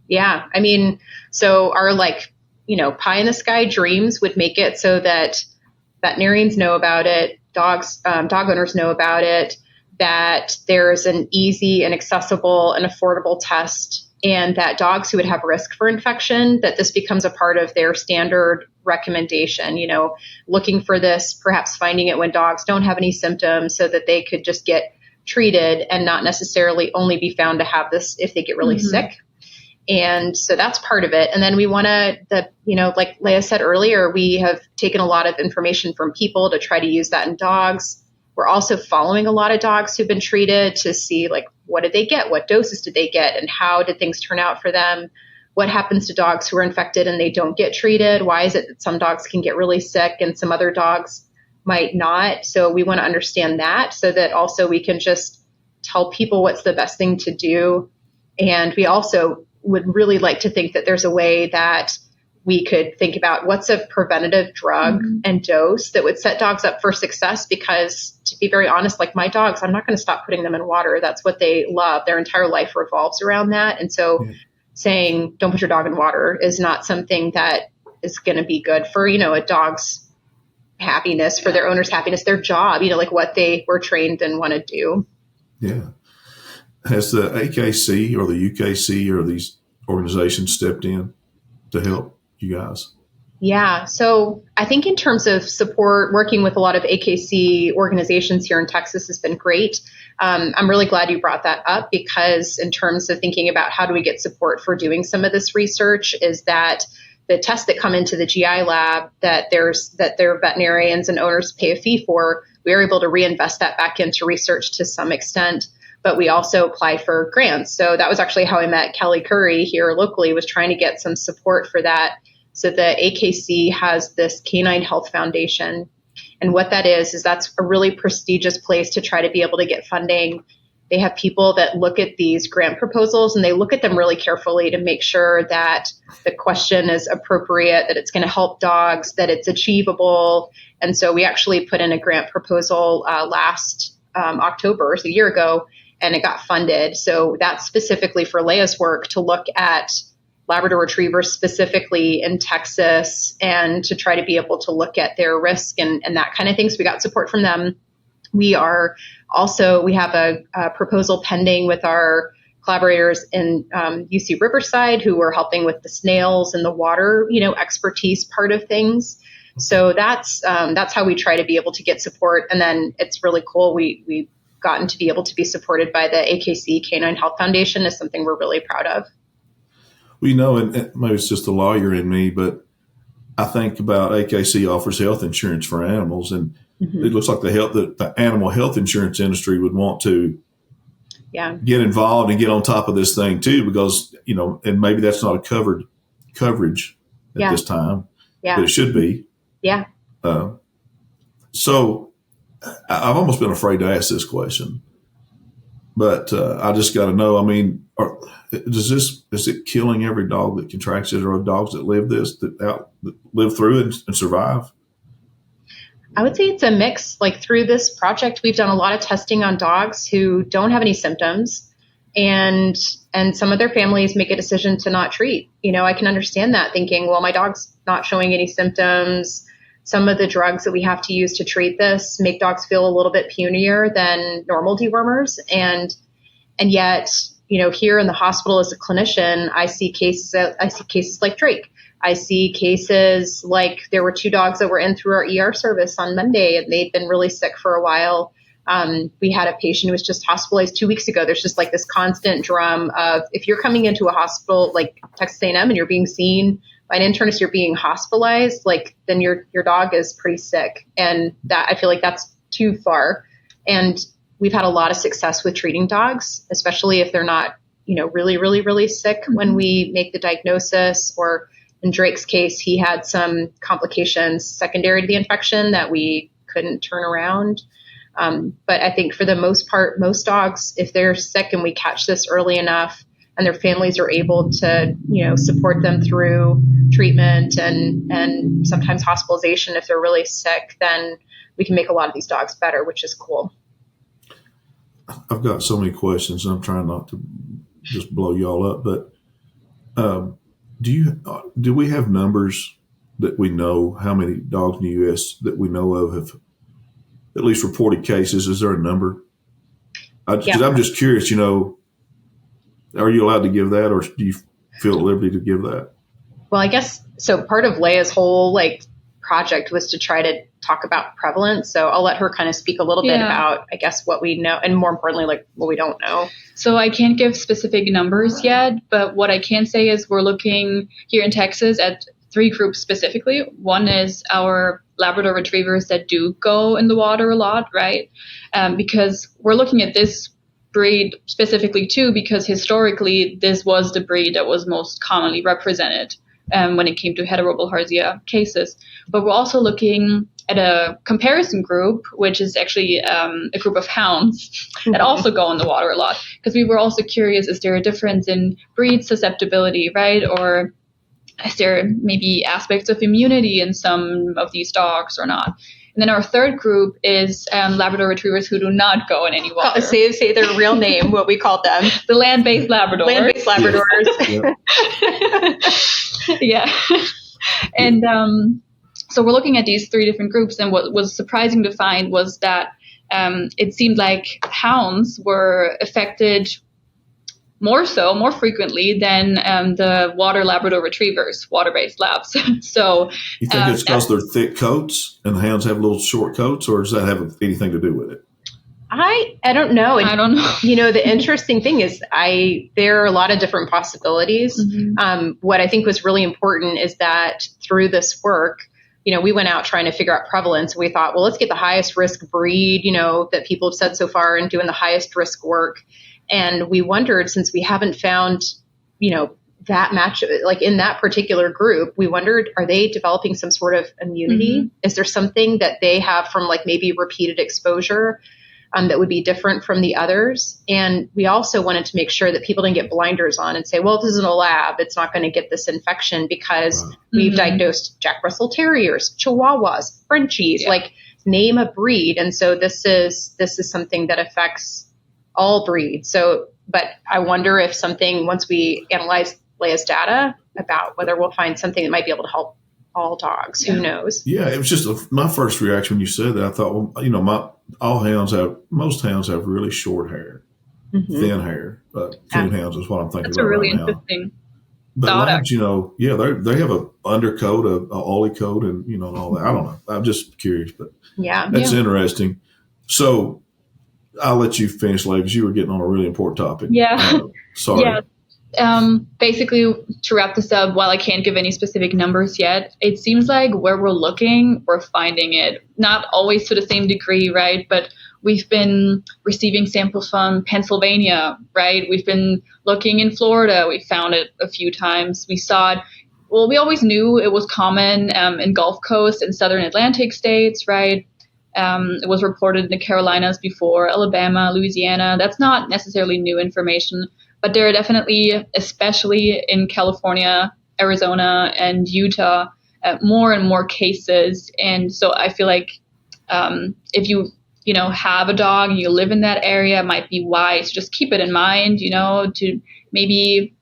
Speaker 2: Yeah. I mean, so our pie in the sky dreams would make it so that veterinarians know about it, dog owners know about it, that there's an easy and accessible and affordable test, and that dogs who would have risk for infection, that this becomes a part of their standard recommendation, looking for this, perhaps finding it when dogs don't have any symptoms so that they could just get treated and not necessarily only be found to have this if they get really sick. And so that's part of it. And then we want to, like Lea said earlier, we have taken a lot of information from people to try to use that in dogs. We're also following a lot of dogs who've been treated to see, what did they get? What doses did they get? And how did things turn out for them? What happens to dogs who are infected and they don't get treated? Why is it that some dogs can get really sick and some other dogs might not? So we want to understand that so that also we can just tell people what's the best thing to do. And we also would really like to think that there's a way that we could think about what's a preventative drug and dose that would set dogs up for success, because to be very honest, like my dogs, I'm not going to stop putting them in water. That's what they love. Their entire life revolves around that. And so saying don't put your dog in water is not something that is going to be good for, a dog's happiness, for their owner's happiness, their job, what they were trained and want to do.
Speaker 1: Yeah. Has the AKC or the UKC or these organizations stepped in to help you guys?
Speaker 2: Yeah. So I think in terms of support, working with a lot of AKC organizations here in Texas has been great. I'm really glad you brought that up, because in terms of thinking about how do we get support for doing some of this research, is that the tests that come into the GI lab that their veterinarians and owners pay a fee for, we are able to reinvest that back into research to some extent. But we also apply for grants. So that was actually how I met Kelly Curry here locally, was trying to get some support for that. So the AKC has this Canine Health Foundation. And what that is that's a really prestigious place to try to be able to get funding. They have people that look at these grant proposals and they look at them really carefully to make sure that the question is appropriate, that it's going to help dogs, that it's achievable. And so we actually put in a grant proposal last October, so a year ago, and it got funded. So that's specifically for Lea's work to look at Labrador retrievers specifically in Texas and to try to be able to look at their risk and that kind of thing. So we got support from them. We have a proposal pending with our collaborators in UC Riverside, who are helping with the snails and the water, expertise part of things. So that's how we try to be able to get support. And then it's really cool. We've gotten to be able to be supported by the AKC Canine Health Foundation is something we're really proud of.
Speaker 1: Well, and maybe it's just the lawyer in me, but I think about AKC offers health insurance for animals, and it looks like the animal health insurance industry would want to get involved and get on top of this thing too, because, and maybe that's not a coverage at this time, but it should be.
Speaker 2: Yeah.
Speaker 1: So I've almost been afraid to ask this question, but I just got to know, is it killing every dog that contracts it, or dogs that live that live through it and survive?
Speaker 2: I would say it's a mix. Like through this project, we've done a lot of testing on dogs who don't have any symptoms, and some of their families make a decision to not treat. I can understand that, thinking, well, my dog's not showing any symptoms. Some of the drugs that we have to use to treat this make dogs feel a little bit punier than normal dewormers. And yet, here in the hospital as a clinician, I see cases like Drake. I see cases like there were 2 dogs that were in through our ER service on Monday, and they'd been really sick for a while. We had a patient who was just hospitalized 2 weeks ago. There's just like this constant drum of, if you're coming into a hospital like Texas A&M and you're being seen by an internist, you're being hospitalized, then your dog is pretty sick. And that, I feel like that's too far. And we've had a lot of success with treating dogs, especially if they're not, really, really, really sick when we make the diagnosis, or in Drake's case, he had some complications secondary to the infection that we couldn't turn around. But I think for the most part, most dogs, if they're sick and we catch this early enough and their families are able to, support them through treatment and sometimes hospitalization if they're really sick, then we can make a lot of these dogs better, which is cool.
Speaker 1: I've got so many questions, and I'm trying not to just blow y'all up, but do we have numbers that we know how many dogs in the U.S. that we know of have at least reported cases? Is there a number? Because I'm just curious, are you allowed to give that, or do you feel at liberty to give that?
Speaker 2: Well, I guess so. Part of Lea's whole project was to try to talk about prevalence. So I'll let her kind of speak a little bit about, I guess, what we know, and more importantly, what we don't know.
Speaker 3: So I can't give specific numbers yet, but what I can say is we're looking here in Texas at 3 groups specifically. One is our Labrador retrievers that do go in the water a lot, right? Because we're looking at this breed specifically too, because historically this was the breed that was most commonly represented when it came to Heterobilharzia cases. But we're also looking at a comparison group, which is actually a group of hounds that also go in the water a lot, because we were also curious, is there a difference in breed susceptibility, right? Or is there maybe aspects of immunity in some of these dogs or not? And then our third group is Labrador retrievers who do not go in any water.
Speaker 2: Say their real name, what we call them.
Speaker 3: The land-based Labradors.
Speaker 2: Land-based Labradors.
Speaker 3: Yeah. And so we're looking at these 3 different groups, and what was surprising to find was that it seemed like hounds were affected more frequently than the water Labrador retrievers, water-based labs. So
Speaker 1: you think it's because they're thick coats and the hounds have little short coats, or does that have anything to do with it?
Speaker 2: I don't know.
Speaker 3: I don't know.
Speaker 2: The interesting thing is there are a lot of different possibilities. Mm-hmm. What I think was really important is that through this work, we went out trying to figure out prevalence. We thought, well, let's get the highest risk breed, that people have said so far, and doing the highest risk work. And we wondered, since we haven't found, that match, in that particular group, we wondered, are they developing some sort of immunity? Mm-hmm. Is there something that they have from maybe repeated exposure that would be different from the others? And we also wanted to make sure that people didn't get blinders on and say, well, this isn't a lab, it's not going to get this infection, because we've diagnosed Jack Russell Terriers, Chihuahuas, Frenchies, name a breed. And so this is something that affects all breeds. So, but I wonder if once we analyze Lea's data, about whether we'll find something that might be able to help all dogs. Who knows?
Speaker 1: Yeah, it was just my first reaction when you said that. I thought, well, most hounds have really short hair, thin hair. Coonhounds is what I'm thinking.
Speaker 3: That's
Speaker 1: about
Speaker 3: a really
Speaker 1: right
Speaker 3: interesting
Speaker 1: now. But labs, they have a undercoat, a oily coat, and and all that. I don't know. I'm just curious, but that's interesting. So I'll let you finish, Leigh, because you were getting on a really important topic.
Speaker 3: Yeah.
Speaker 1: Sorry.
Speaker 3: Yeah. Basically, to wrap this up, while I can't give any specific numbers yet, it seems like where we're looking, we're finding it. Not always to the same degree, right? But we've been receiving samples from Pennsylvania, right? We've been looking in Florida. We found it a few times. We saw it. Well, we always knew it was common in Gulf Coast and Southern Atlantic states, right? It was reported in the Carolinas before, Alabama, Louisiana. That's not necessarily new information, but there are definitely, especially in California, Arizona, and Utah, more and more cases. And so I feel like if you have a dog and you live in that area, it might be wise to just keep it in mind, to maybe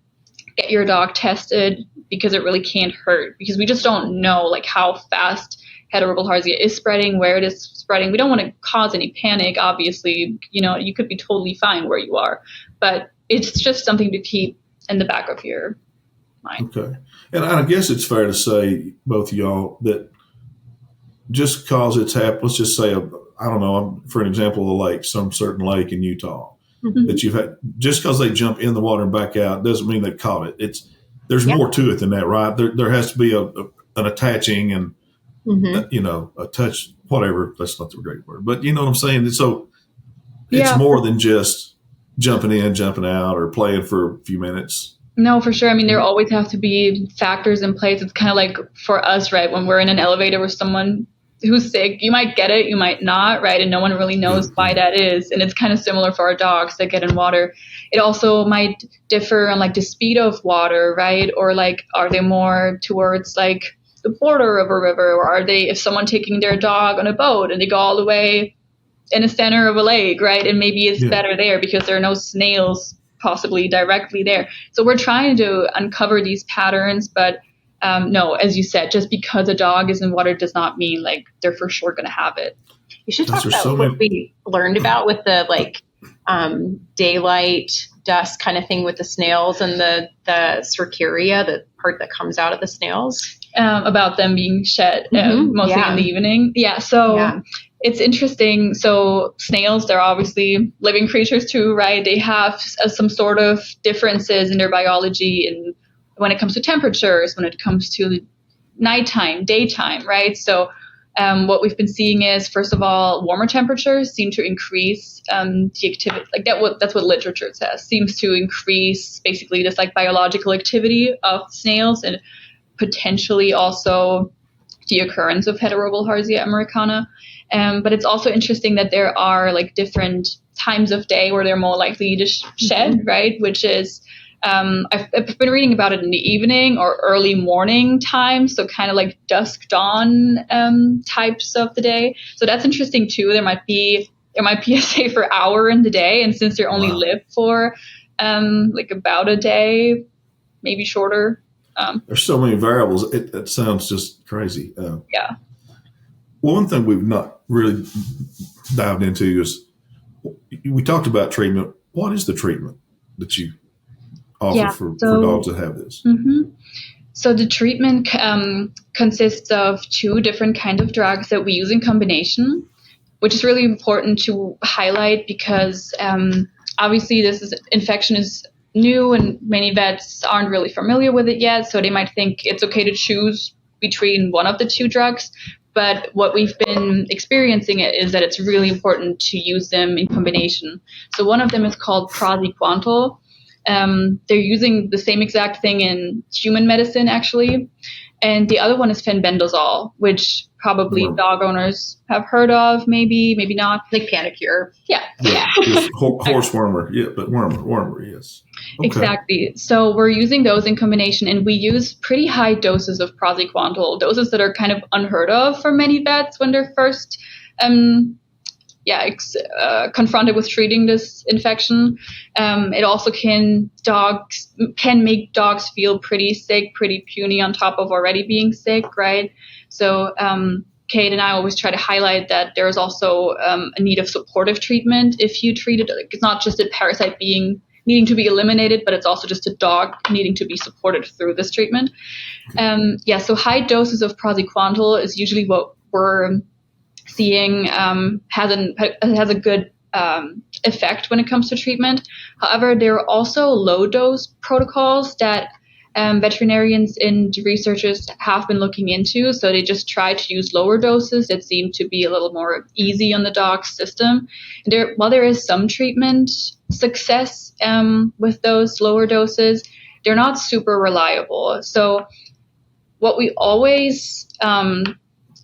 Speaker 3: get your dog tested, because it really can't hurt, because we just don't know how fast Heterobilharzia is spreading, where it is spreading. We don't want to cause any panic. Obviously, you could be totally fine where you are, but it's just something to keep in the back of your mind.
Speaker 1: Okay. And I guess it's fair to say, both of y'all, that just because it's happened, let's just say, for an example, a lake, some certain lake in Utah, that you've had, just because they jump in the water and back out doesn't mean they caught it. There's more to it than that, right? There has to be an attaching and, a touch, whatever. That's not the great word, but you know what I'm saying? So it's more than just jumping in, jumping out, or playing for a few minutes.
Speaker 3: No, for sure. I mean, there always have to be factors in place. It's kind of like for us, right? When we're in an elevator with someone who's sick, you might get it, you might not, right? And no one really knows why that is. And it's kind of similar for our dogs that get in water. It also might differ on like the speed of water, right? Or like, are they more towards like the border of a river, or are they, if someone taking their dog on a boat and they go all the way in the center of a lake, right? And maybe it's better there because there are no snails possibly directly there. So we're trying to uncover these patterns, but no, as you said, just because a dog is in water does not mean like they're for sure going to have it.
Speaker 2: You should talk about what we learned about with the like daylight, dusk kind of thing with the snails and the cercaria, the part that comes out of the snails.
Speaker 3: About them being shed mostly in the evening. It's interesting. So snails, they're obviously living creatures too, right? They have some sort of differences in their biology, and when it comes to temperatures, when it comes to nighttime, daytime, right? So what we've been seeing is, first of all, warmer temperatures seem to increase the activity. Like that's what literature says, seems to increase basically this like biological activity of snails, and potentially also the occurrence of Heterobilharzia americana. But it's also interesting that there are like different times of day where they're more likely to shed, right? Which is, I've been reading about it in the evening or early morning time. So kind of like dusk dawn types of the day. So that's interesting too. There might be a safer hour in the day. And since they're only live for like about a day, maybe shorter.
Speaker 1: There's so many variables. It sounds just crazy. One thing we've not really dived into is we talked about treatment. What is the treatment that you offer for dogs that have this?
Speaker 3: Mm-hmm. So the treatment consists of two different kinds of drugs that we use in combination, which is really important to highlight because obviously infection is new and many vets aren't really familiar with it yet. So they might think it's okay to choose between one of the two drugs. But what we've been experiencing is that it's really important to use them in combination. So one of them is called praziquantel. They're using the same exact thing in human medicine, actually. And the other one is fenbendazole, which probably dog owners have heard of, maybe not.
Speaker 2: Like Panacure.
Speaker 3: Yeah.
Speaker 1: Horse wormer, but wormer, yes. Okay.
Speaker 3: Exactly. So we're using those in combination, and we use pretty high doses of praziquantel, doses that are kind of unheard of for many vets when they're first confronted with treating this infection. It also can make dogs feel pretty sick, pretty puny on top of already being sick, right? So Kate and I always try to highlight that there's also a need of supportive treatment if you treat it. It's not just a parasite needing to be eliminated, but it's also just a dog needing to be supported through this treatment. So high doses of praziquantel is usually what we're seeing has a good effect when it comes to treatment. However, there are also low dose protocols that veterinarians and researchers have been looking into. So they just try to use lower doses that seem to be a little more easy on the dog's system. While there is some treatment success with those lower doses, they're not super reliable. So what we always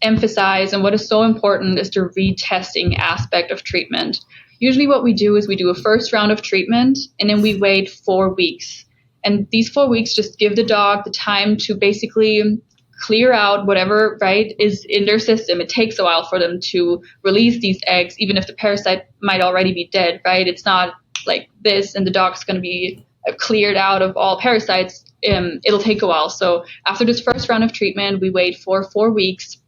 Speaker 3: emphasize and what is so important is the retesting aspect of treatment. Usually what we do is we do a first round of treatment and then we wait 4 weeks. And these 4 weeks just give the dog the time to basically clear out whatever, right, is in their system. It takes a while for them to release these eggs, even if the parasite might already be dead, right? It's not like this and the dog's going to be cleared out of all parasites. It'll take a while. So after this first round of treatment, we wait for 4 weeks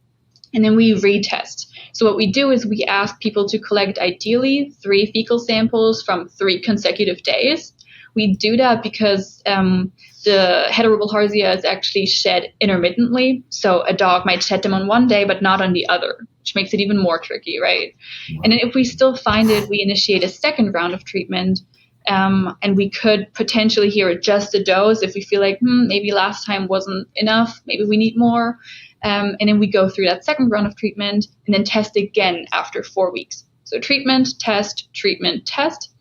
Speaker 3: and then we retest. So what we do is we ask people to collect ideally 3 fecal samples from 3 consecutive days. We do that because the Heterobilharzia is actually shed intermittently. So a dog might shed them on one day, but not on the other, which makes it even more tricky, right? And then if we still find it, we initiate a second round of treatment. And we could potentially here adjust the dose if we feel like maybe last time wasn't enough, maybe we need more. And then we go through that second round of treatment and then test again after 4 weeks. So treatment, test, treatment, test.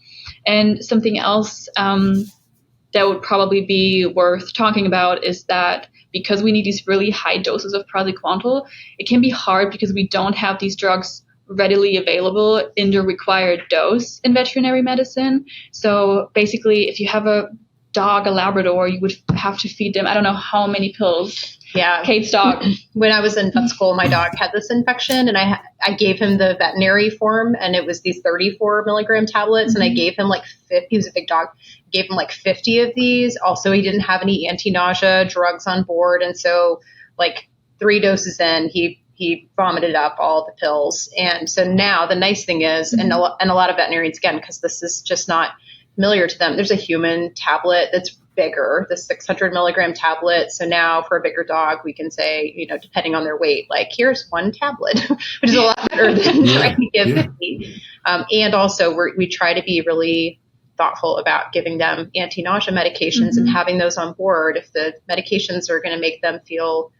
Speaker 3: And something else that would probably be worth talking about is that because we need these really high doses of praziquantel, it can be hard because we don't have these drugs readily available in the required dose in veterinary medicine. So basically, if you have a dog, a Labrador, you would have to feed them, I don't know how many pills.
Speaker 2: Yeah.
Speaker 3: Kate's dog.
Speaker 2: When I was in vet school, my dog had this infection, and I gave him the veterinary form, and it was these 34 milligram tablets, and I gave him like 50. He was a big dog. Gave him like 50 of these. Also, he didn't have any anti-nausea drugs on board, and so like 3 doses in, he vomited up all the pills. And so now the nice thing is, and a lot of veterinarians, again, because this is just not familiar to them, there's a human tablet that's bigger, the 600 milligram tablet. So now for a bigger dog, we can say, depending on their weight, like here's 1 tablet, which is a lot better than trying to give 50. And also we try to be really thoughtful about giving them anti-nausea medications and having those on board. If the medications are going to make them feel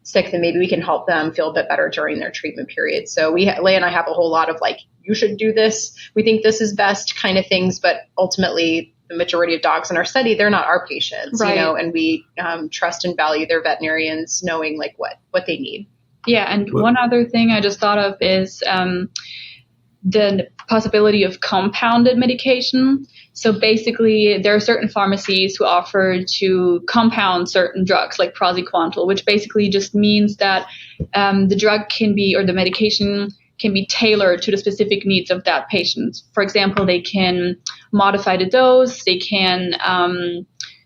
Speaker 2: sick, then maybe we can help them feel a bit better during their treatment period. So Leah and I have a whole lot of like, you should do this, we think this is best kind of things, but ultimately the majority of dogs in our study, they're not our patients,
Speaker 3: right.
Speaker 2: And we trust and value their veterinarians knowing like what they need.
Speaker 3: Yeah. And one other thing I just thought of is the possibility of compounded medication. So basically, there are certain pharmacies who offer to compound certain drugs like praziquantel, which basically just means that the drug can be, or the medication can be tailored to the specific needs of that patient. For example, they can modify the dose, they can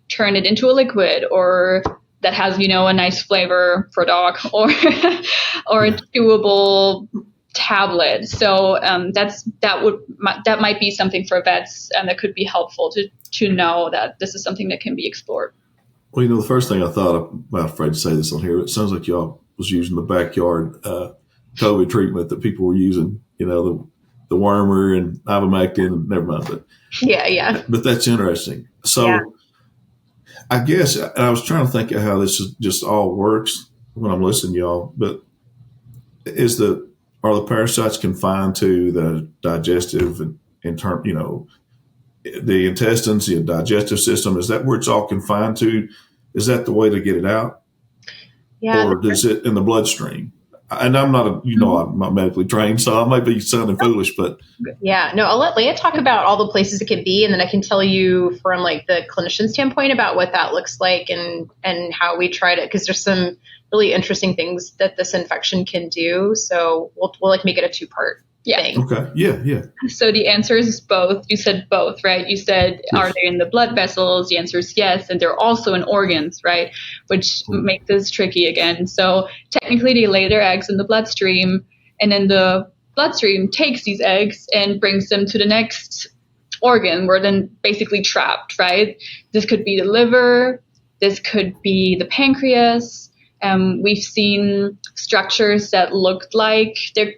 Speaker 3: turn it into a liquid, or that has, a nice flavor for a dog, or a chewable tablet. So that might be something for vets, and that could be helpful to know that this is something that can be explored.
Speaker 1: Well, the first thing I thought, I'm not afraid to say this on here, it sounds like y'all was using the backyard COVID treatment that people were using, the wormer and ivermectin, never mind. But
Speaker 2: yeah.
Speaker 1: But that's interesting. So I guess I was trying to think of how this just all works when I'm listening to y'all, but are the parasites confined to the digestive and the intestines, the digestive system? Is that where it's all confined to? Is that the way to get it out?
Speaker 2: Yeah.
Speaker 1: Or is it in the bloodstream? And I'm not I'm not medically trained, so I might be sounding foolish, but
Speaker 2: yeah, no, I'll let Leah talk about all the places it can be, and then I can tell you from like the clinician standpoint about what that looks like and how we try to, because there's some really interesting things that this infection can do. So we'll like make it a 2-part thing.
Speaker 1: Okay. Yeah.
Speaker 3: So the answer is both. You said both, right? You said, yes. Are they in the blood vessels? The answer is yes. And they're also in organs, right? Which makes this tricky again. So technically they lay their eggs in the bloodstream, and then the bloodstream takes these eggs and brings them to the next organ, where then basically trapped, right? This could be the liver. This could be the pancreas. We've seen structures that looked like they're,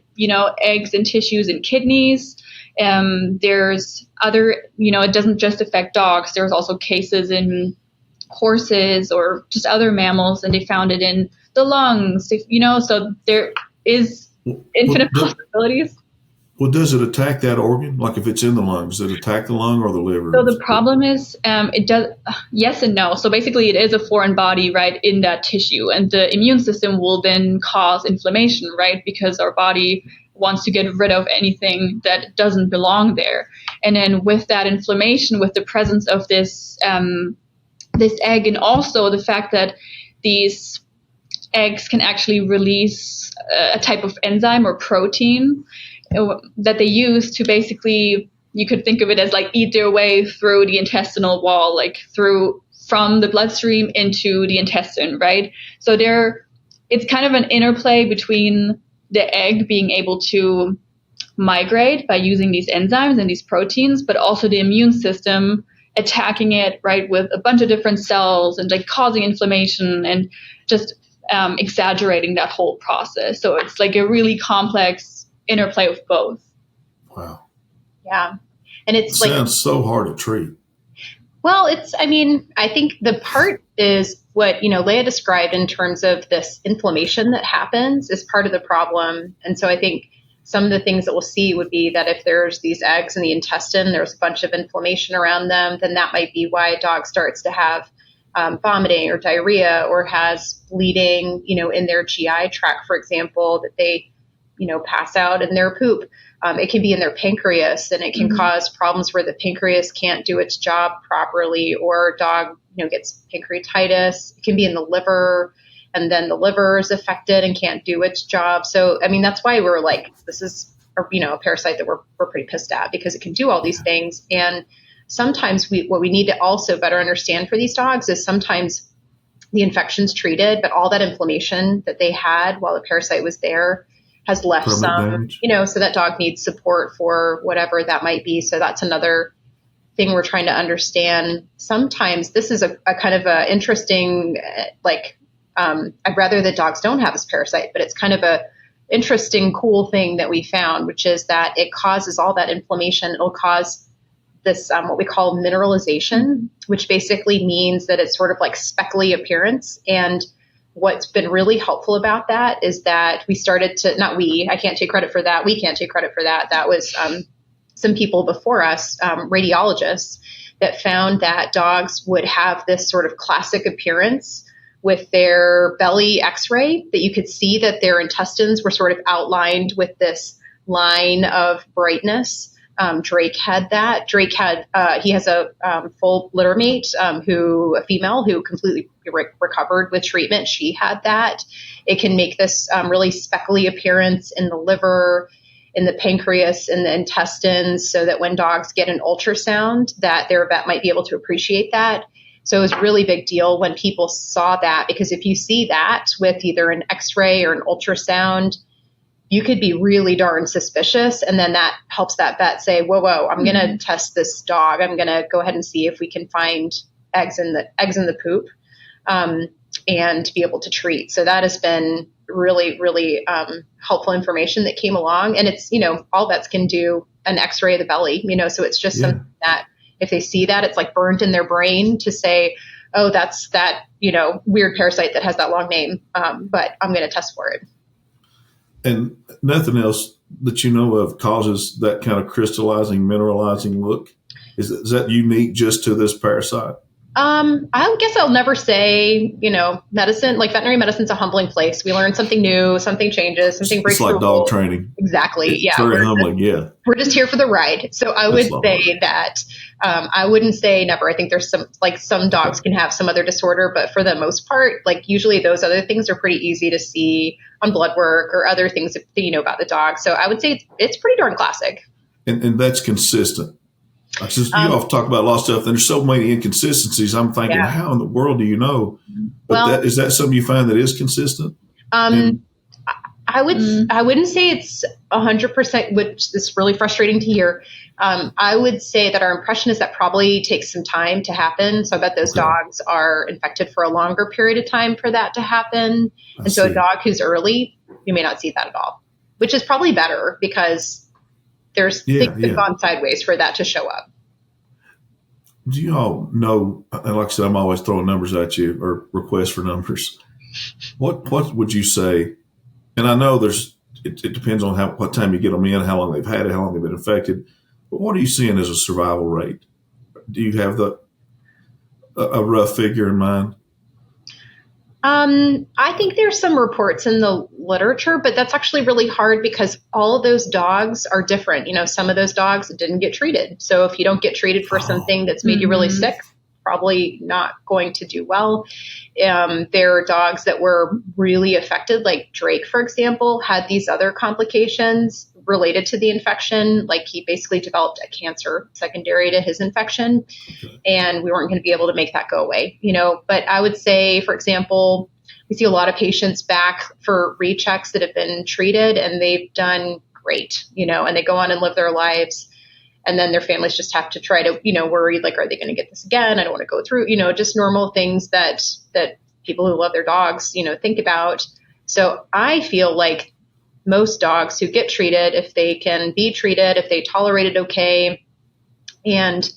Speaker 3: eggs and tissues and kidneys. There's other, it doesn't just affect dogs. There's also cases in horses or just other mammals, and they found it in the lungs, so there is infinite possibilities.
Speaker 1: Well, does it attack that organ? Like if it's in the lungs, does it attack the lung or the liver?
Speaker 3: So the problem is it does yes and no. So basically it is a foreign body, right, in that tissue. And the immune system will then cause inflammation, right, because our body wants to get rid of anything that doesn't belong there. And then with that inflammation, with the presence of this egg, and also the fact that these eggs can actually release a type of enzyme or protein that they use to basically, you could think of it as like eat their way through the intestinal wall, like from the bloodstream into the intestine, right? So it's kind of an interplay between the egg being able to migrate by using these enzymes and these proteins, but also the immune system attacking it, right, with a bunch of different cells and like causing inflammation and just exaggerating that whole process. So it's like a really complex interplay of both.
Speaker 1: Wow.
Speaker 2: Yeah. And it
Speaker 1: sounds so hard to treat.
Speaker 2: Well, I think the part is what, Leah described in terms of this inflammation that happens is part of the problem. And so I think some of the things that we'll see would be that if there's these eggs in the intestine, there's a bunch of inflammation around them, then that might be why a dog starts to have vomiting or diarrhea or has bleeding, in their GI tract, for example, that they, pass out in their poop. It can be in their pancreas, and it can cause problems where the pancreas can't do its job properly, or a dog, gets pancreatitis. It can be in the liver, and then the liver is affected and can't do its job. So, that's why we're like, this is, a parasite that we're pretty pissed at, because it can do all these things. And sometimes what we need to also better understand for these dogs is sometimes the infection's treated, but all that inflammation that they had while the parasite was there has left some, so that dog needs support for whatever that might be. So that's another thing we're trying to understand. Sometimes this is a kind of a interesting, I'd rather that dogs don't have this parasite, but it's kind of a interesting, cool thing that we found, which is that it causes all that inflammation. It'll cause this, what we call mineralization, which basically means that it's sort of like speckly appearance. And what's been really helpful about that is that we started to, I can't take credit for that. We can't take credit for that. That was some people before us, radiologists, that found that dogs would have this sort of classic appearance with their belly x-ray, that you could see that their intestines were sort of outlined with this line of brightness. Drake had that. Drake had, he has a full litter mate, a female who completely recovered with treatment. She had that. It can make this really speckly appearance in the liver, in the pancreas, in the intestines, so that when dogs get an ultrasound, that their vet might be able to appreciate that. So it was a really big deal when people saw that, because if you see that with either an x-ray or an ultrasound, you could be really darn suspicious. And then that helps that vet say, whoa, I'm going to test this dog. I'm going to go ahead and see if we can find eggs in the poop, and be able to treat. So that has been really, really helpful information that came along. And it's, all vets can do an x-ray of the belly, so it's just something that if they see that, it's like burned in their brain to say, oh, that's that, weird parasite that has that long name. But I'm going to test for it.
Speaker 1: And nothing else that you know of causes that kind of crystallizing, mineralizing look? Is that unique just to this parasite?
Speaker 2: I guess I'll never say, medicine, like veterinary medicine's a humbling place. We learn something new, something changes, something breaks the rules.
Speaker 1: It's like dog training.
Speaker 2: Exactly.
Speaker 1: It's very humbling.
Speaker 2: We're just here for the ride. So I would say that, I wouldn't say never. I think there's some dogs can have some other disorder, but for the most part, usually those other things are pretty easy to see on blood work or other things that you know about the dog. So I would say it's pretty darn classic.
Speaker 1: And that's consistent. You all talk about a lot of stuff, and there's so many inconsistencies. I'm thinking, how in the world do you know? But is that something you find that is consistent?
Speaker 2: I wouldn't say it's 100%, which is really frustrating to hear. I would say that our impression is that probably takes some time to happen. So I bet those dogs are infected for a longer period of time for that to happen. So a dog who's early, you may not see that at all, which is probably better, because there's things that have gone sideways for that to show up.
Speaker 1: Do you all know, and like I said, I'm always throwing numbers at you or requests for numbers. What would you say? And I know it depends on what time you get them in, how long they've had it, how long they've been infected. But what are you seeing as a survival rate? Do you have a rough figure in mind?
Speaker 2: I think there's some reports in the literature, but that's actually really hard because all of those dogs are different. Some of those dogs didn't get treated. So if you don't get treated for something that's made you really sick, probably not going to do well. There are dogs that were really affected, like Drake, for example, had these other complications related to the infection. Like he basically developed a cancer secondary to his infection, and we weren't going to be able to make that go away, But I would say, for example, we see a lot of patients back for rechecks that have been treated and they've done great, and they go on and live their lives. And then their families just have to try to, worry, like, are they going to get this again? I don't want to go through, just normal things that people who love their dogs, think about. So I feel like most dogs who get treated, if they can be treated, if they tolerate it okay, and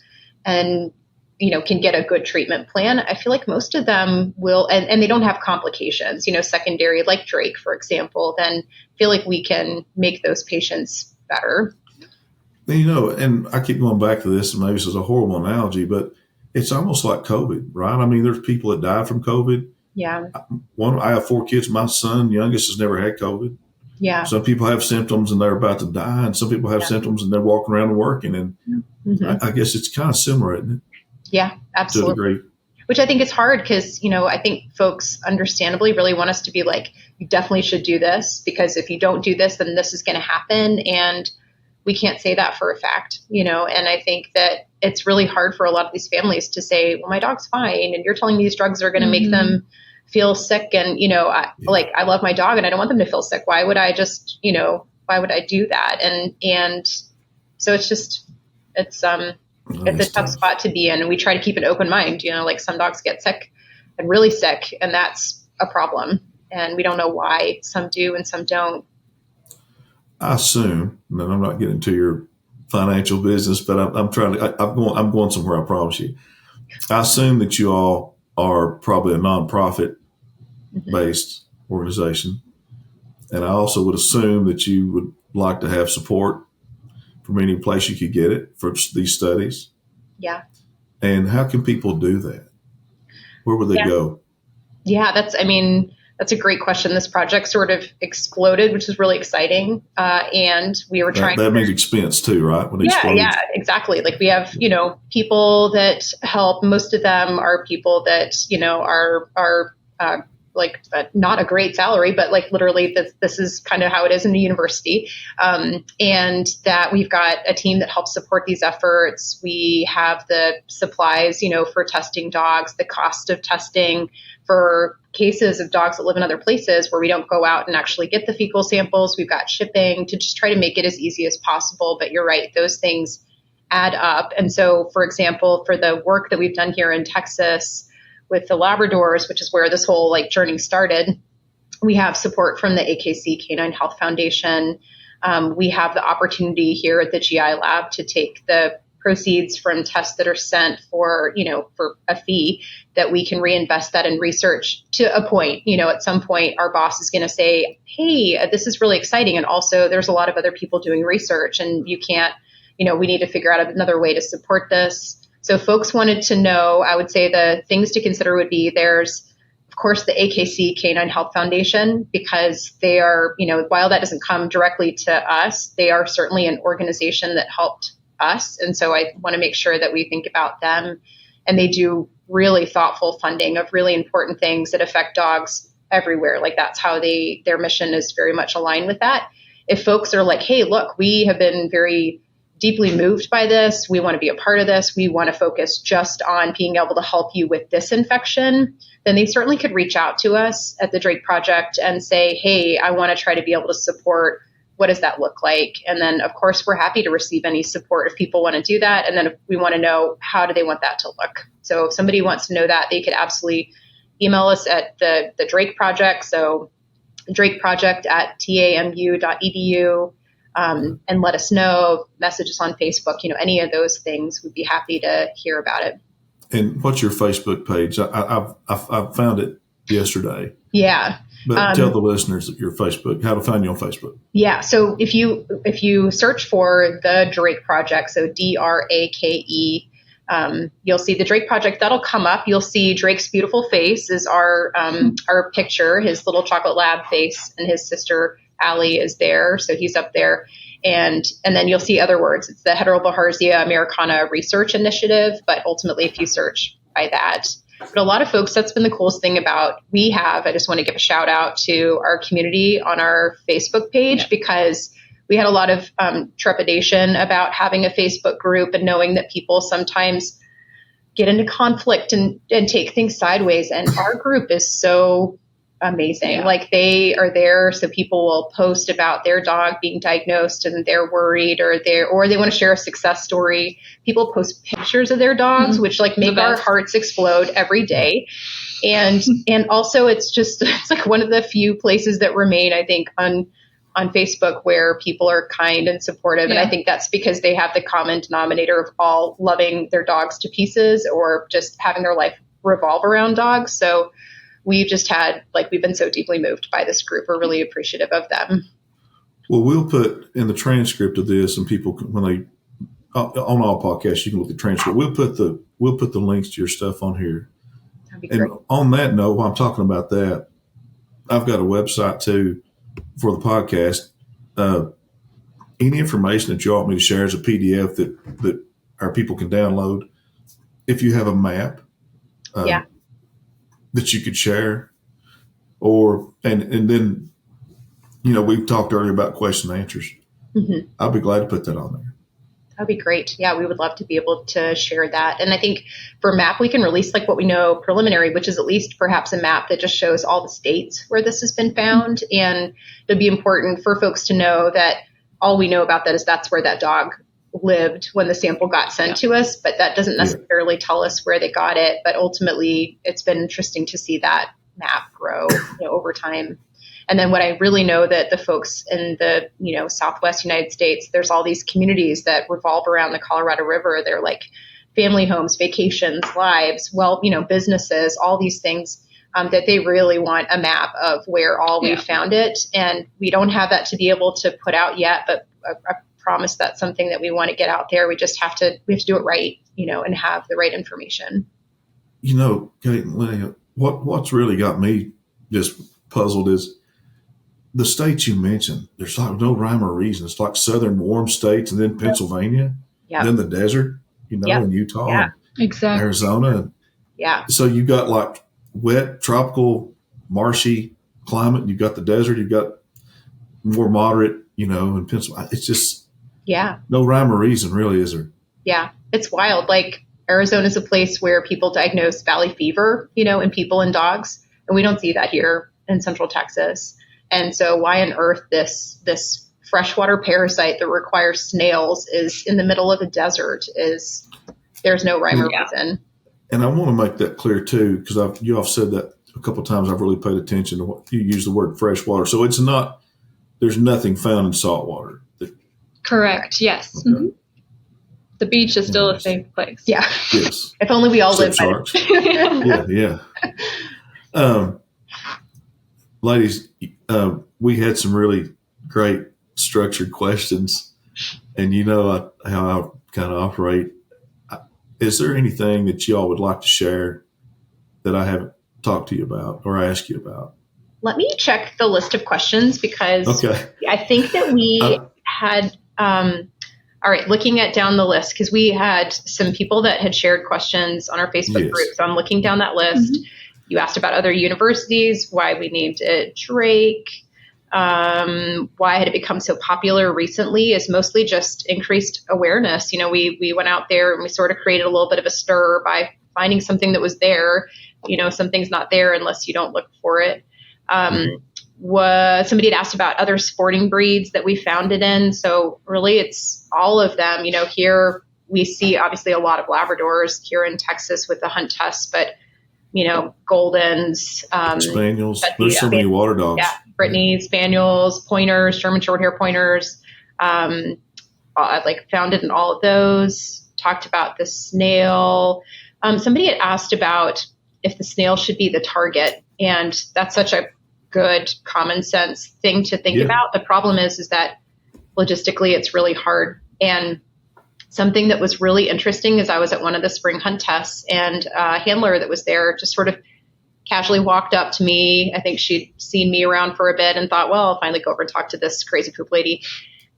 Speaker 2: can get a good treatment plan, I feel like most of them will, and they don't have complications, secondary, like Drake, for example, then I feel like we can make those patients better.
Speaker 1: And I keep going back to this, and maybe this is a horrible analogy, but it's almost like COVID, right? I mean, there's people that died from COVID.
Speaker 2: Yeah.
Speaker 1: I have 4 kids. My son, youngest, has never had COVID.
Speaker 2: Yeah.
Speaker 1: Some people have symptoms and they're about to die, and some people have symptoms and they're walking around and working. And I guess it's kind of similar, isn't it?
Speaker 2: Yeah, absolutely.
Speaker 1: To a degree.
Speaker 2: Which I think is hard because, I think folks understandably really want us to be like, you definitely should do this, because if you don't do this, then this is going to happen. And we can't say that for a fact, and I think that it's really hard for a lot of these families to say, well, my dog's fine, and you're telling me these drugs are going to make them feel sick. And, I love my dog and I don't want them to feel sick. Why would I just, why would I do that? And so it's a tough spot to be in. And we try to keep an open mind, like some dogs get sick and really sick, and that's a problem. And we don't know why some do and some don't.
Speaker 1: I assume, and I'm not getting into your financial business, but I'm going somewhere, I promise you. I assume that you all are probably a nonprofit based organization. And I also would assume that you would like to have support from any place you could get it for these studies.
Speaker 2: Yeah.
Speaker 1: And how can people do that? Where would they go? Yeah,
Speaker 2: that's a great question. This project sort of exploded, which is really exciting. And we were trying.
Speaker 1: That means expense too, right? When it explodes.
Speaker 2: Yeah, exactly. Like we have, people that help. Most of them are people that, are not a great salary, but like literally this is kind of how it is in the university. And that we've got a team that helps support these efforts. We have the supplies, for testing dogs, the cost of testing for cases of dogs that live in other places where we don't go out and actually get the fecal samples. We've got shipping to just try to make it as easy as possible. But you're right, those things add up. And so, for example, for the work that we've done here in Texas with the Labradors, which is where this whole journey started, we have support from the AKC Canine Health Foundation. We have the opportunity here at the GI lab to take the proceeds from tests that are sent for a fee, that we can reinvest that in research to a point. At some point, our boss is going to say, hey, this is really exciting. And also there's a lot of other people doing research, and you can't, we need to figure out another way to support this. So folks wanted to know, I would say the things to consider would be, there's, of course, the AKC Canine Health Foundation, because they are, while that doesn't come directly to us, they are certainly an organization that helped us. And so I want to make sure that we think about them. And they do really thoughtful funding of really important things that affect dogs everywhere. Like that's how their mission is very much aligned with that. If folks are like, hey, look, we have been very deeply moved by this, we want to be a part of this, we want to focus just on being able to help you with this infection, then they certainly could reach out to us at the Drake Project and say, hey, I want to try to be able to support. What does that look like? And then, of course, we're happy to receive any support if people want to do that. And then if we want to know, how do they want that to look? So if somebody wants to know that, they could absolutely email us at the Drake Project. So drakeproject@tamu.edu. And let us know, message us on Facebook, any of those things. We'd be happy to hear about it.
Speaker 1: And what's your Facebook page? I found it yesterday.
Speaker 2: Yeah.
Speaker 1: But tell the listeners that your Facebook, how to find you on Facebook.
Speaker 2: Yeah. So if you search for the Drake Project, so DRAKE, you'll see the Drake Project. That'll come up. You'll see Drake's beautiful face is our picture, his little chocolate lab face, and his sister Allie is there. So he's up there. And then you'll see other words. It's the Heterobilharzia Americana Research Initiative. But ultimately, if you search by that, but a lot of folks, that's been the coolest thing about I just want to give a shout out to our community on our Facebook page, because we had a lot of trepidation about having a Facebook group and knowing that people sometimes get into conflict and take things sideways. And our group is so amazing. Yeah. Like they are there so people will post about their dog being diagnosed and they're worried, or they want to share a success story. People post pictures of their dogs, which make our hearts explode every day. And also it's like one of the few places that remain, I think, on Facebook where people are kind and supportive. And I think that's because they have the common denominator of all loving their dogs to pieces or just having their life revolve around dogs. So we've just had, we've been so deeply moved by this group. We're really appreciative of them.
Speaker 1: Well, we'll put in the transcript of this, and people, when they, on all podcasts, you can look at the transcript. We'll put the links to your stuff on here.
Speaker 2: That'd be great.
Speaker 1: And on that note, while I'm talking about that, I've got a website too for the podcast. Any information that you want me to share as a PDF that our people can download, if you have a map that you could share, and then, we've talked earlier about question and answers. Mm-hmm. I'll be glad to put that on there.
Speaker 2: That'd be great. Yeah, we would love to be able to share that. And I think for map, we can release what we know preliminary, which is at least perhaps a map that just shows all the states where this has been found. And it'd be important for folks to know that all we know about that is that's where that dog lived when the sample got sent to us, but that doesn't necessarily tell us where they got it. But ultimately, it's been interesting to see that map grow over time. And then what I really know that the folks in the, Southwest United States, there's all these communities that revolve around the Colorado River. They're like family homes, vacations, lives, businesses, all these things that they really want a map of where all we found it. And we don't have that to be able to put out yet, but I promise that's something that we want to get out there. We have to do it right, and have the right information.
Speaker 1: Kate and Lea, what's really got me just puzzled is the states you mentioned. There's no rhyme or reason. It's like southern warm states, and then Pennsylvania, then the desert, and Utah, and
Speaker 3: exactly.
Speaker 1: Arizona. So you got wet, tropical, marshy climate. You've got the desert. You've got more moderate, in Pennsylvania. It's just no rhyme or reason, really, is there? Yeah,
Speaker 2: it's wild. Arizona is a place where people diagnose valley fever, in people and dogs, and we don't see that here in Central Texas. And so why on earth this freshwater parasite that requires snails is in the middle of a desert there's no rhyme or reason.
Speaker 1: And I want to make that clear too, because you all said that a couple of times. I've really paid attention to what you use the word freshwater. So there's nothing found in salt water.
Speaker 3: Correct. Yes. Okay. Mm-hmm. The beach is still a safe place.
Speaker 2: Yeah.
Speaker 1: Yes.
Speaker 2: If only we all lived by
Speaker 1: it. Yeah. Ladies, we had some really great structured questions, and how I kind of operate. Is there anything that y'all would like to share that I haven't talked to you about or asked you about?
Speaker 2: Let me check the list of questions because I think that we had, all right, looking at down the list, because we had some people that had shared questions on our Facebook group. So I'm looking down that list. Mm-hmm. You asked about other universities, why we named it Drake, why had it become so popular recently is mostly just increased awareness. We went out there and we sort of created a little bit of a stir by finding something that was there. Something's not there unless you don't look for it. Somebody had asked about other sporting breeds that we found it in. So really it's all of them. Here we see obviously a lot of Labradors here in Texas with the hunt tests, but Goldens,
Speaker 1: Spaniels. There's so many water dogs.
Speaker 2: Yeah, Brittany, Spaniels, Pointers, German Shorthair Pointers. Found it in all of those. Talked about the snail. Somebody had asked about if the snail should be the target, and that's such a good common sense thing to think about. The problem is that logistically it's really hard. And something that was really interesting is I was at one of the spring hunt tests, and a handler that was there just sort of casually walked up to me. I think she'd seen me around for a bit and thought, well, I'll finally go over and talk to this crazy poop lady.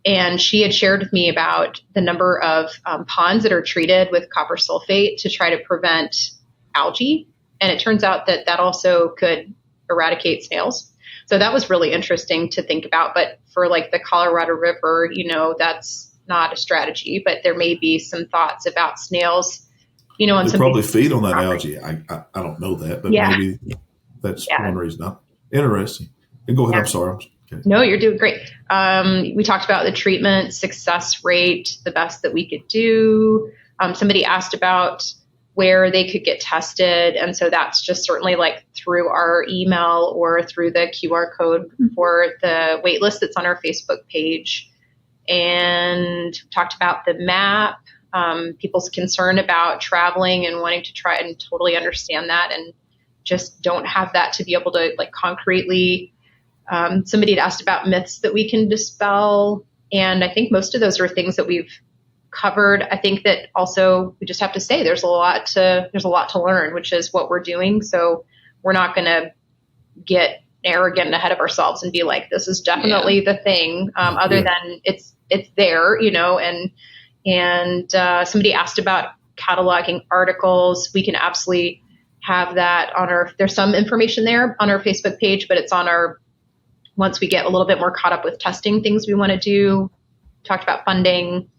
Speaker 2: And she had shared with me about the number of ponds that are treated with copper sulfate to try to prevent algae. And it turns out that also could eradicate snails. So that was really interesting to think about. But for the Colorado River, that's not a strategy, but there may be some thoughts about snails, on
Speaker 1: they probably feed on that algae. I don't know that, but maybe that's one reason. Interesting. And go ahead. I'm sorry. Okay.
Speaker 2: No, you're doing great. We talked about the treatment success rate, the best that we could do. Somebody asked about where they could get tested. And so that's just certainly like through our email or through the QR code for the wait list that's on our Facebook page. And talked about the map, people's concern about traveling and wanting to try and totally understand that, and just don't have that to be able to like concretely. Somebody had asked about myths that we can dispel. And I think most of those are things that we've covered. I think that also we just have to say there's a lot to learn, which is what we're doing. So we're not going to get arrogant ahead of ourselves and be like, this is definitely the thing, other than it's there, and somebody asked about cataloging articles. We can absolutely have that on there's some information there on our Facebook page, but it's on once we get a little bit more caught up with testing things we want to do. Talked about funding.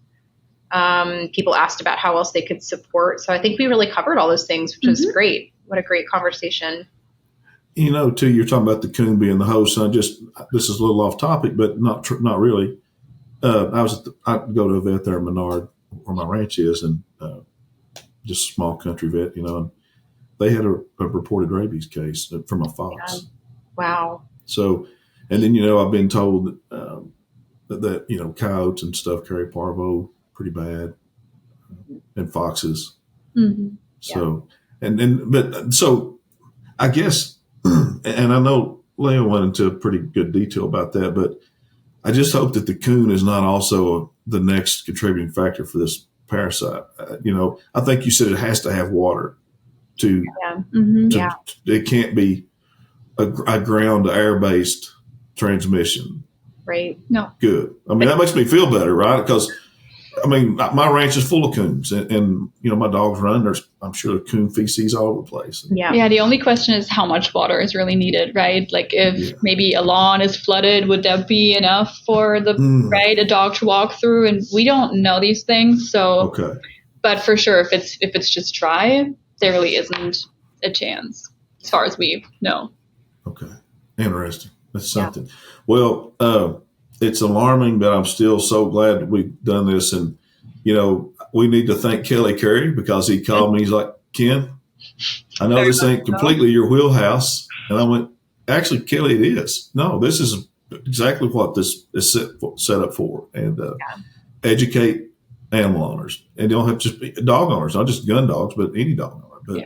Speaker 2: People asked about how else they could support. So I think we really covered all those things, which was great. What a great conversation.
Speaker 1: Too, you're talking about the coon being the host. This is a little off topic, but not really. I go to a vet there in Menard, where my ranch is, and just a small country vet, and they had a reported rabies case from a fox.
Speaker 2: Yeah. Wow.
Speaker 1: So, and then, I've been told that coyotes and stuff carry parvo pretty bad, and foxes.
Speaker 2: Mm-hmm.
Speaker 1: So, so I guess, and I know Lea went into pretty good detail about that, but I just hope that the coon is not also the next contributing factor for this parasite. I think you said it has to have water it can't be a ground to air based transmission.
Speaker 2: Right.
Speaker 3: No.
Speaker 1: Good. I mean, that makes me feel better, right? Because my ranch is full of coons, and my dogs run. I'm sure coon feces all over the place.
Speaker 3: Yeah. The only question is how much water is really needed, right? Like if maybe a lawn is flooded, would that be enough for a dog to walk through? And we don't know these things, so. Okay. But for sure, if it's just dry, there really isn't a chance, as far as we know.
Speaker 1: Okay. Interesting. That's something. Yeah. Well, it's alarming, but I'm still so glad that we've done this. And, we need to thank Kelly Curry, because he called me. He's like, Ken, I know this ain't completely your wheelhouse. And I went, actually, Kelly, it is. No, this is exactly what this is set up for. And educate animal owners. And they don't have to just be dog owners, not just gun dogs, but any dog owner. But,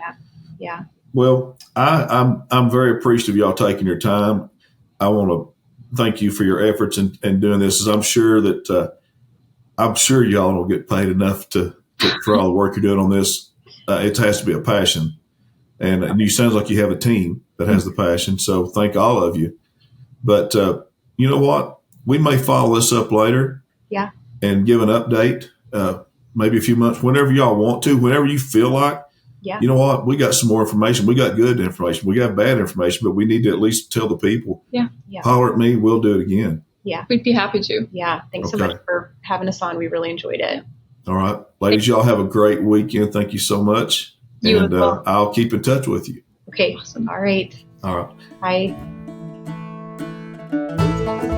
Speaker 2: yeah.
Speaker 1: Well, I'm very appreciative of y'all taking your time. I want to thank you for your efforts in doing this. As I'm sure y'all don't get paid enough for all the work you're doing on this. It has to be a passion, and you sounds like you have a team that has the passion. So thank all of you. But you know what? We may follow this up later.
Speaker 2: Yeah.
Speaker 1: And give an update, maybe a few months, whenever y'all want to, whenever you feel like. Yeah. You know what? We got some more information. We got good information. We got bad information, but we need to at least tell the people.
Speaker 3: Yeah.
Speaker 1: Holler at me. We'll do it again.
Speaker 2: Yeah.
Speaker 3: We'd be happy to.
Speaker 2: Yeah. Thanks so much for having us on. We really enjoyed it.
Speaker 1: All right. Ladies, y'all have a great weekend. Thank you so much. And I'll keep in touch with you.
Speaker 2: Okay. Awesome. All right.
Speaker 1: All right.
Speaker 2: Bye.